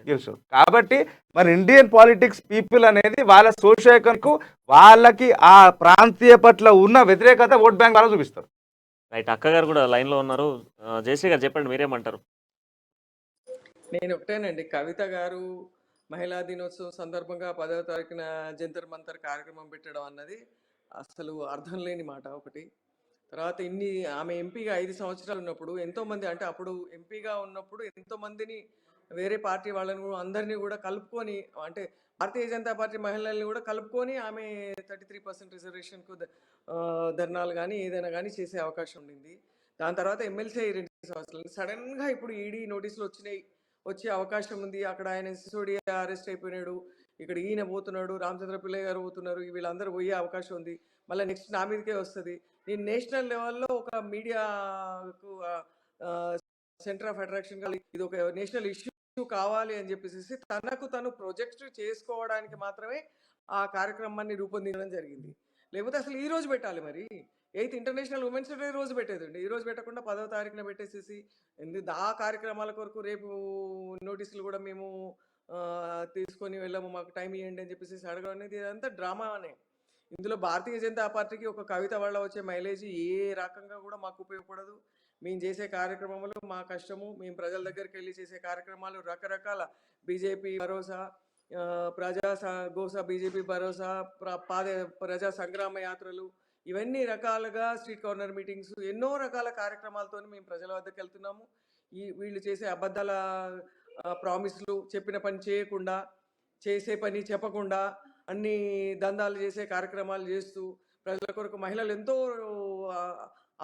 గెలిచారు. కాబట్టి మన ఇండియన్ పాలిటిక్స్ పీపుల్ అనేది వాళ్ళ సోషల్ ఎకనామిక్ వాళ్ళకి ఆ ప్రాంతీయ పట్ల ఉన్న వ్యతిరేకత ఓట్ బ్యాంక్ ద్వారా చూపిస్తారు. రైట్, అక్క గారు కూడా లైన్ లో ఉన్నారు. జయశ్రీ గారు చెప్పండి, మీరేమంటారు? నేను ఒకటేనండి, కవిత గారు మహిళా దినోత్సవం సందర్భంగా 10వ తారీఖున జంతర్ మంతర్ కార్యక్రమం పెట్టడం అన్నది అసలు అర్థం లేని మాట ఒకటి. తర్వాత ఆమె ఎంపీగా 5 సంవత్సరాలు ఉన్నప్పుడు ఎంతోమంది, అంటే అప్పుడు ఎంపీగా ఉన్నప్పుడు ఎంతోమందిని వేరే పార్టీ వాళ్ళని కూడా అందరినీ కూడా కలుపుకొని, అంటే భారతీయ జనతా పార్టీ మహిళల్ని కూడా కలుపుకొని ఆమె 33% రిజర్వేషన్కు ధర్నాలు కానీ ఏదైనా కానీ చేసే అవకాశం ఉండింది. దాని తర్వాత ఎమ్మెల్సీ 2 సంవత్సరాలు సడన్గా ఇప్పుడు ఈడీ నోటీసులు వచ్చే అవకాశం ఉంది. అక్కడ ఆయన సిసోడియా అరెస్ట్ అయిపోయినాడు, ఇక్కడ ఈయన పోతున్నాడు, రామచంద్ర పిల్లయ్య గారు పోతున్నారు, వీళ్ళందరూ పోయే అవకాశం ఉంది. మళ్ళీ నెక్స్ట్ నా మీదకే వస్తుంది. నేను నేషనల్ లెవెల్లో ఒక మీడియాకు సెంటర్ ఆఫ్ అట్రాక్షన్ ఇది ఒక నేషనల్ ఇష్యూ కావాలి అని చెప్పేసి తను ప్రొజెక్ట్ చేసుకోవడానికి మాత్రమే ఆ కార్యక్రమాన్ని రూపొందించడం జరిగింది. లేకపోతే అసలు ఈ రోజు పెట్టాలి, మరి 8th ఇంటర్నేషనల్ ఉమెన్స్ డే రోజు పెట్టేదండి. ఈ రోజు పెట్టకుండా 10వ తారీఖున పెట్టేసేసి ఆ కార్యక్రమాల కొరకు రేపు నోటీసులు కూడా మేము తీసుకొని వెళ్ళాము, మాకు టైం ఇవ్వండి అని చెప్పేసి అడగడం అనేది ఇదంతా డ్రామా అనే. ఇందులో భారతీయ జనతా పార్టీకి ఒక కవిత వల్ల వచ్చే మైలేజ్ ఏ రకంగా కూడా మాకు ఉపయోగపడదు. మేము చేసే కార్యక్రమాలు మా కష్టము, మేము ప్రజల దగ్గరికి వెళ్ళి చేసే కార్యక్రమాలు రకరకాల బీజేపీ భరోసా, బీజేపీ భరోసా, ప్రజా సంగ్రామ యాత్రలు, ఇవన్నీ రకాలుగా స్ట్రీట్ కార్నర్ మీటింగ్స్ ఎన్నో రకాల కార్యక్రమాలతో మేము ప్రజల వద్దకు వెళ్తున్నాము. వీళ్ళు చేసే అబద్ధాల ప్రామిస్లు, చెప్పిన పని చేయకుండా, చేసే పని చెప్పకుండా అన్ని దందాలు చేసే కార్యక్రమాలు చేస్తూ ప్రజల కొరకు మహిళలు ఎంతో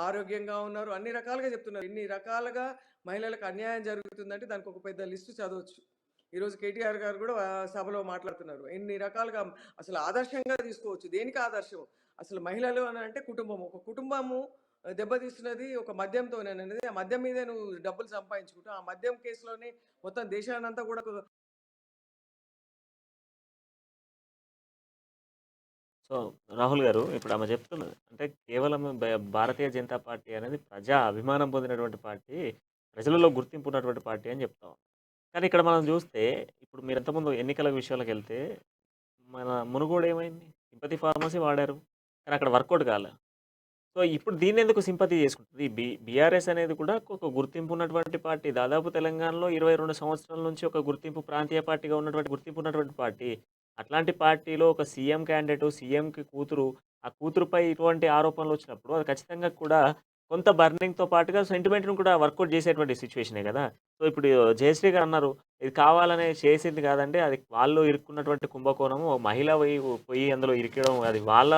ఆరోగ్యంగా ఉన్నారు, అన్ని రకాలుగా చెప్తున్నారు. ఇన్ని రకాలుగా మహిళలకు అన్యాయం జరుగుతుందంటే దానికి ఒక పెద్ద లిస్టు చదవచ్చు. ఈరోజు కేటీఆర్ గారు కూడా సభలో మాట్లాడుతున్నారు. ఎన్ని రకాలుగా అసలు ఆదర్శంగా తీసుకోవచ్చు. దేనికి ఆదర్శం? అసలు మహిళలు అని అంటే కుటుంబం. ఒక కుటుంబము దెబ్బతీస్తున్నది ఒక మద్యంతోనేననేది. ఆ మద్యం మీదే నువ్వు డబ్బులు సంపాదించుకుంటూ ఆ మద్యం కేసులోనే మొత్తం దేశాన్నంతా కూడా సో రాహుల్ గారు ఇప్పుడు ఆమె చెప్తున్నది అంటే కేవలం భారతీయ జనతా పార్టీ అనేది ప్రజా అభిమానం పొందినటువంటి పార్టీ, ప్రజలలో గుర్తింపు ఉన్నటువంటి పార్టీ అని చెప్తాం. కానీ ఇక్కడ మనం చూస్తే ఇప్పుడు మీరు ఎంతమంది ఎన్నికల విషయాలకు వెళ్తే మన మునుగోడు ఏమైంది? సింపతి ఫార్మసీ వాడారు. కానీ అక్కడ వర్కౌట్ కాలే. సో ఇప్పుడు దీన్ని ఎందుకు సింపతి చేసుకుంటుంది? బీఆర్ఎస్ అనేది కూడా ఒక గుర్తింపు ఉన్నటువంటి పార్టీ. దాదాపు తెలంగాణలో 22 సంవత్సరాల నుంచి ఒక గుర్తింపు ప్రాంతీయ పార్టీగా ఉన్నటువంటి గుర్తింపు ఉన్నటువంటి పార్టీ. అట్లాంటి పార్టీలో ఒక సీఎం క్యాండిడేట్, సీఎంకి కూతురు, ఆ కూతురుపై ఇటువంటి ఆరోపణలు వచ్చినప్పుడు అది ఖచ్చితంగా కూడా కొంత బర్నింగ్‌తో పాటుగా సెంటిమెంట్‌ని కూడా వర్కౌట్ చేసేటువంటి సిచ్యువేషనే కదా! సో ఇప్పుడు జయశ్రీ గారు అన్నారు, ఇది కావాలనే చేసింది కాదండి. అది వాళ్ళు ఇరుక్కున్నటువంటి కుంభకోణము. ఓ మహిళ పోయి అందులో ఇరికడం అది వాళ్ళ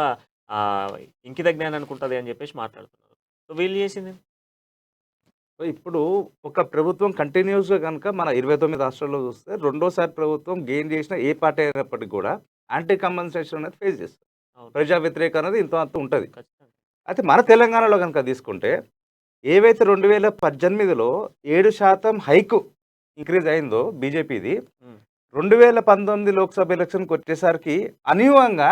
ఇంకిత జ్ఞానానికి ఉంటది అని చెప్పేసి మాట్లాడుతున్నారు. సో వీళ్ళు చేసింది సో ఇప్పుడు ఒక ప్రభుత్వం కంటిన్యూస్‌గా గనుక మన 29 రాష్ట్రాల్లో చూస్తే రెండోసారి ప్రభుత్వం గెయిన్ చేసిన ఏ పార్టీ అయినప్పటికి కూడా యాంటీ కంపన్సేషన్ అనేది ఫేస్ చేస్తారు. అవును. ప్రజా వ్యతిరేక అనేది ఇంత అంత ఉంటది. ఖచ్చితంగా. అయితే మన తెలంగాణలో గనుక తీసుకుంటే ఏవైతే 2018లో 7% హైకు ఇంక్రీజ్ అయిందో బీజేపీది, హ్మ్. 2019 లోక్సభ ఎలక్షన్‌కి వచ్చేసరికి అనూహ్యంగా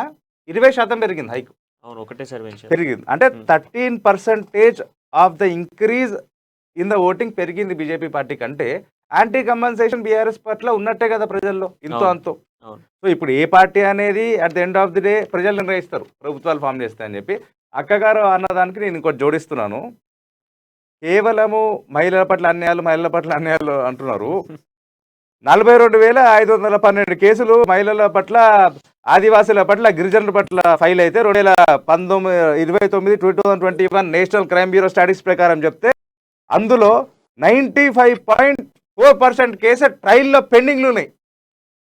20% పెరిగింది హైకు. అవును. ఒకటేసారి పెంచారు. పెరిగింది. అంటే 13% of the increase in the voting పెరిగింది బీజేపీ పార్టీ కంటే. యాంటీ కంపన్సేషన్ బీఆర్ఎస్ పట్ల ఉన్నట్టే కదా ప్రజల్లో ఇంతో అవును. అంతో. అవును. సో ఇప్పుడు ఏ పార్టీ అనేది at the end of the day ప్రజలు నిర్ణయిస్తారు ప్రభుత్వాలు ఫామ్ చేస్తాయని చెప్పి. అక్కగారు అన్నదానికి నేను ఇంకోటి జోడిస్తున్నాను. కేవలము మహిళల పట్ల అన్యాయాలు అంటున్నారు. 42,512 కేసులు మహిళల పట్ల, ఆదివాసుల పట్ల, గిరిజనుల పట్ల ఫైల్ అయితే 2021 నేషనల్ క్రైమ్ బ్యూరో స్టాటిస్టిక్స్ ప్రకారం చెప్తే అందులో 95.4% కేసు ట్రయల్లో పెండింగ్లు ఉన్నాయి.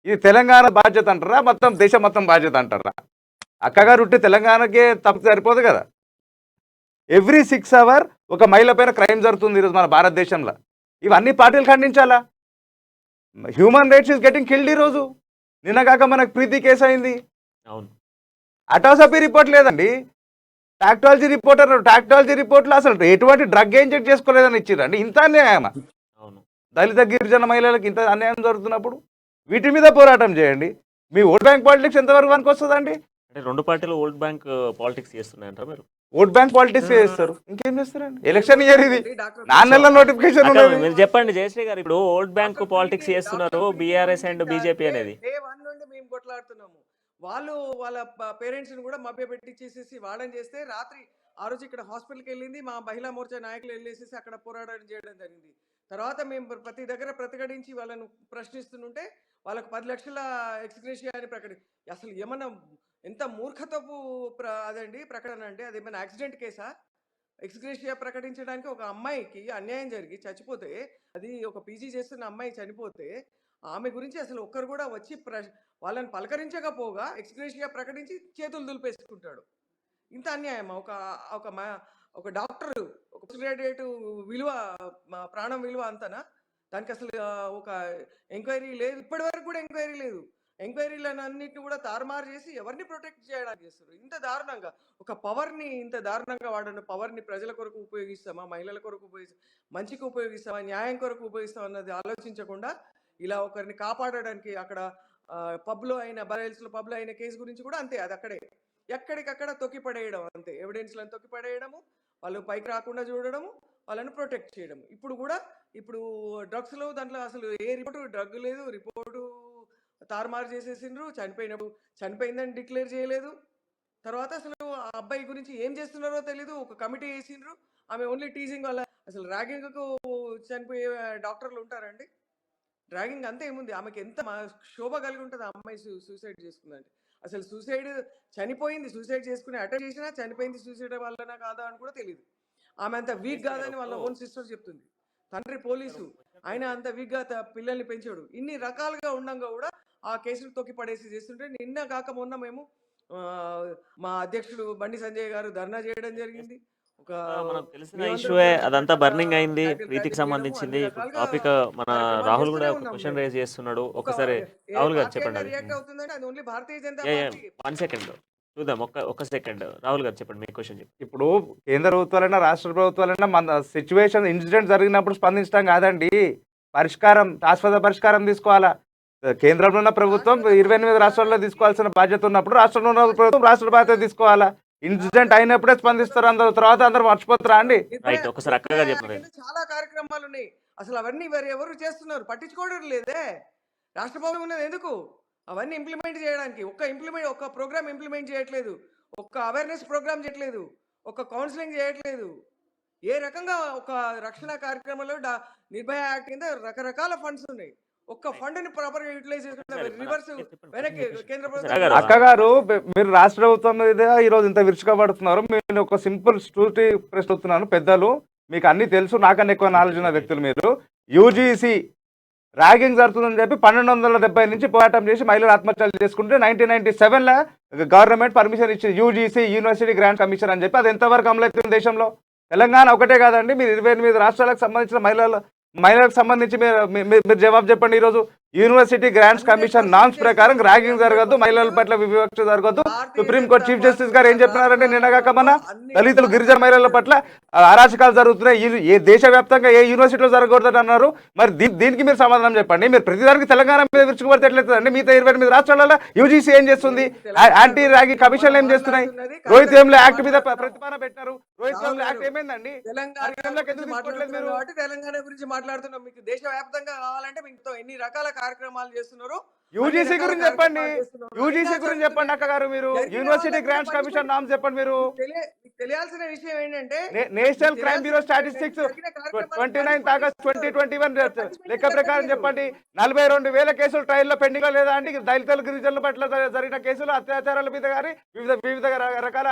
ఇది తెలంగాణ బాధ్యత అంటారా, మొత్తం దేశం మొత్తం బాధ్యత అంటారా? అక్కగారు ఉంటే తెలంగాణకే తప్పు సరిపోదు కదా. ఎవ్రీ 6 hours ఒక మహిళ పైన క్రైమ్ జరుగుతుంది ఈరోజు మన భారతదేశంలో. ఇవన్నీ పార్టీలు ఖండించాలా? Human rights is getting killed ఈరోజు. నిన్నగాక మనకు ప్రీతి కేసు అయింది. అవును. అటోసపీ రిపోర్ట్ లేదండి, టాక్టాలజీ రిపోర్ట్లో అసలు ఎటువంటి డ్రగ్ ఇంజెక్ట్ చేసుకోలేదని ఇచ్చిరండి. ఇంత అన్యాయమా? అవును. దళిత గిరిజన మహిళలకు ఇంత అన్యాయం జరుగుతున్నప్పుడు వీటి మీద పోరాటం చేయండి. మీ ఓట్ బ్యాంక్ పాలిటిక్స్ ఎంతవరకు పనికి వస్తుందండి? అంటే 2 పార్టీలు ఓట్ బ్యాంక్ పాలిటిక్స్ చేస్తున్నాయంటారా మీరు? ఓట్ బ్యాంక్ పాలిటిక్స్ చేస్తారు, ఇంకేం చేస్తారండి? ఎలక్షన్ ఇయర్ ఇది, డాక్టర్ 4 నెలల నోటిఫికేషన్ అక్కడ ఉన్నది. మీరు చెప్పండి జయశ్రీ గారు, ఇప్పుడు ఓట్ బ్యాంక్ పాలిటిక్స్ చేస్తున్నారు బీఆర్ఎస్ అండ్ బీజేపీ అనేది. డే 1 నుండి మేము కొట్లాడుతున్నాము. వాళ్ళు వాళ్ళ పేరెంట్స్ని కూడా మభ్యపెట్టించేసేసి వాడని చేస్తే రాత్రి ఆ రోజు ఇక్కడ హాస్పిటల్కి వెళ్ళింది మా మహిళా మోర్చా నాయకులు వెళ్ళేసేసి అక్కడ పోరాటం చేయడం జరిగింది. తర్వాత మేము ప్రతి దగ్గర ప్రతిఘటించి వాళ్ళను ప్రశ్నిస్తుంటే వాళ్ళకు 10 లక్షల ఎక్స్గ్రేషియా అని అసలు ఏమన్నా ఎంత మూర్ఖతపు అదండి ప్రకటన అంటే. అది ఏమైనా యాక్సిడెంట్ కేసా? ఎక్స్గ్రేషియా ప్రకటించడానికి ఒక అమ్మాయికి అన్యాయం జరిగి చచ్చిపోతే, అది ఒక పీజీ చేస్తున్న అమ్మాయి చనిపోతే ఆమె గురించి అసలు ఒక్కరు కూడా వచ్చి వాళ్ళని పలకరించకపోగా ఎక్స్గ్రేషియా ప్రకటించి చేతులు దులిపేసుకుంటాడు. ఇంత అన్యాయం. ఒక ఒక ఒక డాక్టర్, ఒక గ్రాడ్యుయేట్ విలువ, ప్రాణం విలువ అంతనా? దానికి అసలు ఒక ఎంక్వైరీ లేదు, ఇప్పటి వరకు కూడా ఎంక్వైరీ లేదు. ఎంక్వైరీలను అన్నింటిని కూడా తారుమారు చేసి ఎవరిని ప్రొటెక్ట్ చేయడానికి చేస్తారు ఇంత దారుణంగా. ఒక పవర్ని ఇంత దారుణంగా వాడను పవర్ని ప్రజల కొరకు ఉపయోగిస్తామా, మహిళల కొరకు ఉపయోగిస్తామా, మంచికి ఉపయోగిస్తామా, న్యాయం కొరకు ఉపయోగిస్తామా అన్నది ఆలోచించకుండా ఇలా ఒకరిని కాపాడడానికి అక్కడ పబ్లో అయిన బరైల్స్లో పబ్లో అయిన కేసు గురించి కూడా అంతే. అది అక్కడే ఎక్కడికక్కడ తొక్కిపడేయడం అంతే. ఎవిడెన్స్లను తొక్కిపడేయడము, వాళ్ళు పైకి రాకుండా చూడడము, వాళ్ళని ప్రొటెక్ట్ చేయడం. ఇప్పుడు డ్రగ్స్లో దాంట్లో అసలు ఏ రిపోర్టు డ్రగ్ లేదు, రిపోర్టు తారుమారు చేసేసిండ్రు. చనిపోయిందని డిక్లేర్ చేయలేదు. తర్వాత అసలు ఆ అబ్బాయి గురించి ఏం చేస్తున్నారో తెలీదు. ఒక కమిటీ వేసిండ్రు, ఆమె ఓన్లీ టీజింగ్ వల్ల. అసలు ర్యాగింగ్కు చనిపోయే డాక్టర్లు ఉంటారండి? ర్యాగింగ్ అంతే ఏముంది, ఆమెకి ఎంత శోభ కలిగి ఉంటుంది ఆ అమ్మాయి సూసైడ్ చేసుకుందంటే. అసలు సూసైడ్ చనిపోయింది, సూసైడ్ చేసుకుని అటెండ్ చేసినా చనిపోయింది సూసైడ్ వల్లనా కాదా అని కూడా తెలియదు. ఆమె అంత వీక్ జేసీ గారు కాదని వాళ్ళ ఇప్పుడు ఓన్ సిస్టర్ చెప్తుంది. తండ్రి పోలీసు, ఆయన అంత వీక్గా పిల్లల్ని పెంచాడు. ఇన్ని రకాలుగా ఉండంగా కూడా ఆ కేసులు తొక్కి పడేసి చేస్తుంటే నిన్న కాక మొన్న మేము ఆ, మా అధ్యక్షుడు బండి సంజయ్ గారు ధర్నా చేయడం జరిగింది. ఒక మనకు తెలిసిన మేమందరం ఇష్యూయే కలిసి అదంతా అక్కడ బర్నింగ్ అయింది. క్యాండిల్ ప్రీతికి ర్యాలీ చేయడము సంబంధించింది. అన్ని ఇప్పుడు రకాలుగా టాపిక్ మన కార్యక్రమాలు రాహుల్ కూడా చేస్తూనే ఒక ఉన్నాం క్వశ్చన్ మేము. రేజ్ చేస్తున్నాడు. ఒక ఒకసారి ఏ రాహుల్ గారు పార్టీ చెప్పండి అయినా అది. రియాక్ట్ అవుతుందంటే అది only Bharatiya Janata yeah party. 1 second చూద్దాం. ఒక సెకండ్ రాహుల్ గారు చెప్పండి మీ క్వశ్చన్ చెప్పండి. ఇప్పుడు కేంద్ర ప్రభుత్వాలైనా రాష్ట్ర ప్రభుత్వాలైనా మన సిచ్యువేషన్ ఇన్సిడెంట్ జరిగినప్పుడు స్పందించడం కాదండి, పరిష్కారం శాశ్వత పరిష్కారం తీసుకోవాలా. కేంద్రంలో ఉన్న ప్రభుత్వం 28 రాష్ట్రాల్లో తీసుకోవాల్సిన బాధ్యత ఉన్నప్పుడు రాష్ట్రంలో ఉన్న ప్రభుత్వం రాష్ట్ర బాధ్యత తీసుకోవాలా. ఇన్సిడెంట్ అయినప్పుడే స్పందిస్తారు, అందరూ తర్వాత అందరూ మర్చిపోతారా అండి? రైట్ ఒకసారి అక్క గారు చెప్పండి. కింద చాలా కార్యక్రమాలు ఉన్నాయి. అసలు అవన్నీ వేరే ఎవరు చేస్తున్నారు, పట్టించుకోవడం లేదే. రాష్ట్ర ప్రభుత్వం ఉన్నది ఎందుకు? అవన్నీ ఇంప్లిమెంట్ చేయడానికి. ఒక్క ప్రోగ్రామ్ ఇంప్లిమెంట్ చేయట్లేదు, ఒక్క అవేర్నెస్ ప్రోగ్రామ్ చేయట్లేదు, ఒక్క కౌన్సిలింగ్ చేయట్లేదు. ఏ రకంగా ఒక రక్షణ కార్యక్రమంలో నిర్భయ యాక్ట్ కింద రకరకాల ఫండ్స్ ఉన్నాయి. ఒక్క ఫండ్ ని ప్రాపర్ గా యూటిలైజ్ చేసుకుంటే రివర్స్ వెనక్కి కేంద్ర ప్రభుత్వం. అక్క గారు, మీరు రాష్ట్ర ప్రభుత్వం మీద ఈ రోజు ఇంత విరుచుకబడుతున్నారు. మీరు ఒక సింపుల్ స్టూటీ ప్రశ్న అవుతున్నాను. పెద్దలు మీకు అన్ని తెలుసు, నాకన్నా ఎక్కువ నాలెడ్జ్ ఉన్న వ్యక్తులు మీరు. యూజీసీ ర్యాగింగ్ జరుగుతుందని చెప్పి 1270 నుంచి పోరాటం చేసి మహిళలు ఆత్మహత్యలు చేసుకుంటే 1997లో గవర్నమెంట్ పర్మిషన్ ఇచ్చింది, యూజీసీ యూనివర్సిటీ గ్రాంట్ కమిషన్ అని చెప్పి. అది ఎంతవరకు అమలవుతుంది దేశంలో? తెలంగాణ ఒకటే కాదండి, మీరు 28 రాష్ట్రాలకు సంబంధించిన మహిళలకు సంబంధించి మీరు జవాబు చెప్పండి. ఈరోజు యూనివర్సిటీ గ్రాంట్స్ కమిషన్ నామ్స్ ప్రకారం ర్యాగింగ్ జరగద్దు, మహిళల పట్ల వివక్ష జరగద్దు. సుప్రీంకోర్టు చీఫ్ జస్టిస్ గారు ఏం చెప్పినారంటే నిన్నగాక మన దళితులు గిరిజన మహిళల పట్ల అరాచకాలు జరుగుతున్నాయి, ఏ దేశవ్యాప్తంగా ఏ యూనివర్సిటీలో జరగకూడదని అన్నారు. మరి దీనికి మీరు సమాధానం చెప్పండి. మీరు ప్రతిదానికి తెలంగాణ మీద విరుచుకుపడితే ఎట్లయితుందండి? మిగతా 28 రాష్ట్రాలలో యూజీసీ ఏం చేస్తుంది? యాంటీ ర్యాగింగ్ కమిషన్లు ఏం చేస్తున్నాయి? రోహిత్ వేముల యాక్ట్ మీద ప్రతిపాదన పెట్టినారు. రోహిత్ వేముల యాక్ట్ ఏమైందండి? తెలంగాణ గురించి మాట్లాడుతున్నాం. మీకు దేశవ్యాప్తంగా కావాలంటే మీకు ఎన్ని రకాల కార్యక్రమాలు చేస్తున్నారు. యూజీసీ గురించి చెప్పండి, యూజీసీ గురించి చెప్పండి అక్క గారు. మీరు యూనివర్సిటీ గ్రాంట్స్ కమిషన్ నామ్స్ చెప్పండి. మీరు తెలియాల్సిన విషయం ఏంటంటే national crime bureau statistics 29 August 2021 లెక్క ప్రకారం చెప్పండి. 42,000 కేసులు ట్రయల్లో పెండింగ్ లో లేదా అండి? దళితుల గిరిజనుల పట్ల జరిగిన కేసులు, అత్యాచారాల మీద కానీ వివిధ రకాల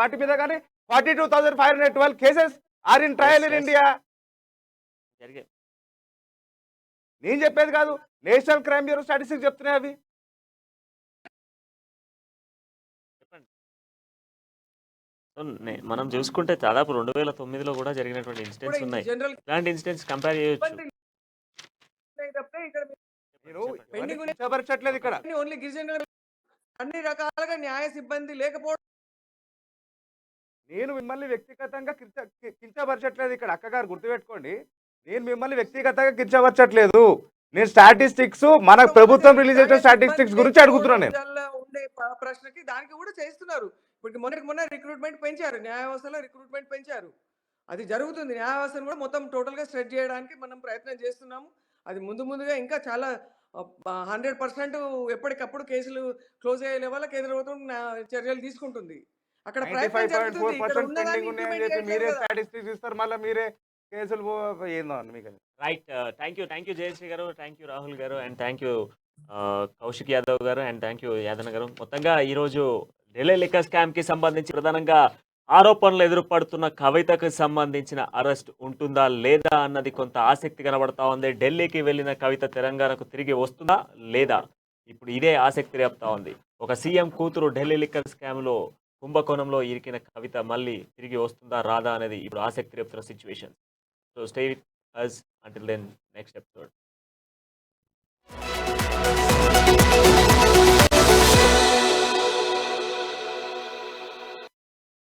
వాటి మీద కానీ 42,512 cases are in trial in India. నేను చెప్పేది కాదు, నేషనల్ క్రైమ్ బ్యూరో స్టాటిస్టిక్స్ చెప్తున్నాయి అవి. మనం చూసుకుంటే దాదాపు 2009లో కూడా జరిగినటువంటి ఇన్సిడెంట్స్ ఉన్నాయి. ఇలాంటి ఇన్సిడెంట్స్ కంపేర్ చేయొచ్చు. ఇక్కడ ఓన్లీ గిరిజనులు అన్ని రకాలుగా న్యాయ సిబ్బంది లేకపోవడం. నేను మిమ్మల్ని వ్యక్తిగతంగా కించపరచట్లేదు ఇక్కడ, అక్కగారు గుర్తుపెట్టుకోండి. నేను మిమ్మల్ని వ్యక్తిగతంగా కించపరచట్లేదు. నేను స్టాటిస్టిక్స్, మన ప్రభుత్వం రిలీజ్ చేసిన స్టాటిస్టిక్స్ గురించి అడుగుతున్నాను. నేను ఉండే ప్రశ్నకి దానికి కూడా చేస్తున్నారు. ఇప్పుడు మొన్న రిక్రూట్మెంట్ పెంచారు, న్యాయ వ్యవస్థలో రిక్రూట్మెంట్ పెంచారు. అది జరుగుతుంది. న్యాయ వ్యవస్థను కూడా మొత్తం టోటల్గా స్ట్రెచ్ చేయడానికి మనం ప్రయత్నం చేస్తున్నాము. అది ముందుగా ఇంకా చాలా 100% ఎప్పటికప్పుడు కేసులు క్లోజ్ అయ్యే లెవెల్లో కేంద్ర ప్రభుత్వం చర్యలు తీసుకుంటుంది. అక్కడ 95.4% పెండింగ్ ఉన్నాయని చెప్పి మీరే స్టాటిస్టిక్స్ ఇస్తారు, మళ్ళీ మీరే కేసులు ఏందో అని మీకు. రైట్, థ్యాంక్ యూ జయశ్రీ గారు, థ్యాంక్ యూ రాహుల్ గారు, and thank you Kaushik Yadav గారు, అండ్ థ్యాంక్ యూ యాదన్న గారు. మొత్తంగా ఈరోజు ఢిల్లీ లిక్కర్ స్కామ్ కి సంబంధించి ప్రధానంగా ఆరోపణలు ఎదురుపడుతున్న కవితకు సంబంధించిన అరెస్ట్ ఉంటుందా లేదా అన్నది కొంత ఆసక్తి కనబడతా ఉంది. ఢిల్లీకి వెళ్ళిన కవిత తెలంగాణకు తిరిగి వస్తుందా లేదా, ఇప్పుడు ఇదే ఆసక్తి రేపుతా ఉంది. ఒక సీఎం కూతురు ఢిల్లీ లిక్కర్ స్కామ్ లో కుంభకోణంలో ఇరికిన కవిత మళ్ళీ తిరిగి వస్తుందా రాదా అనేది ఇప్పుడు ఆసక్తి రేపుతున్న situation. So stay with us until then, next episode.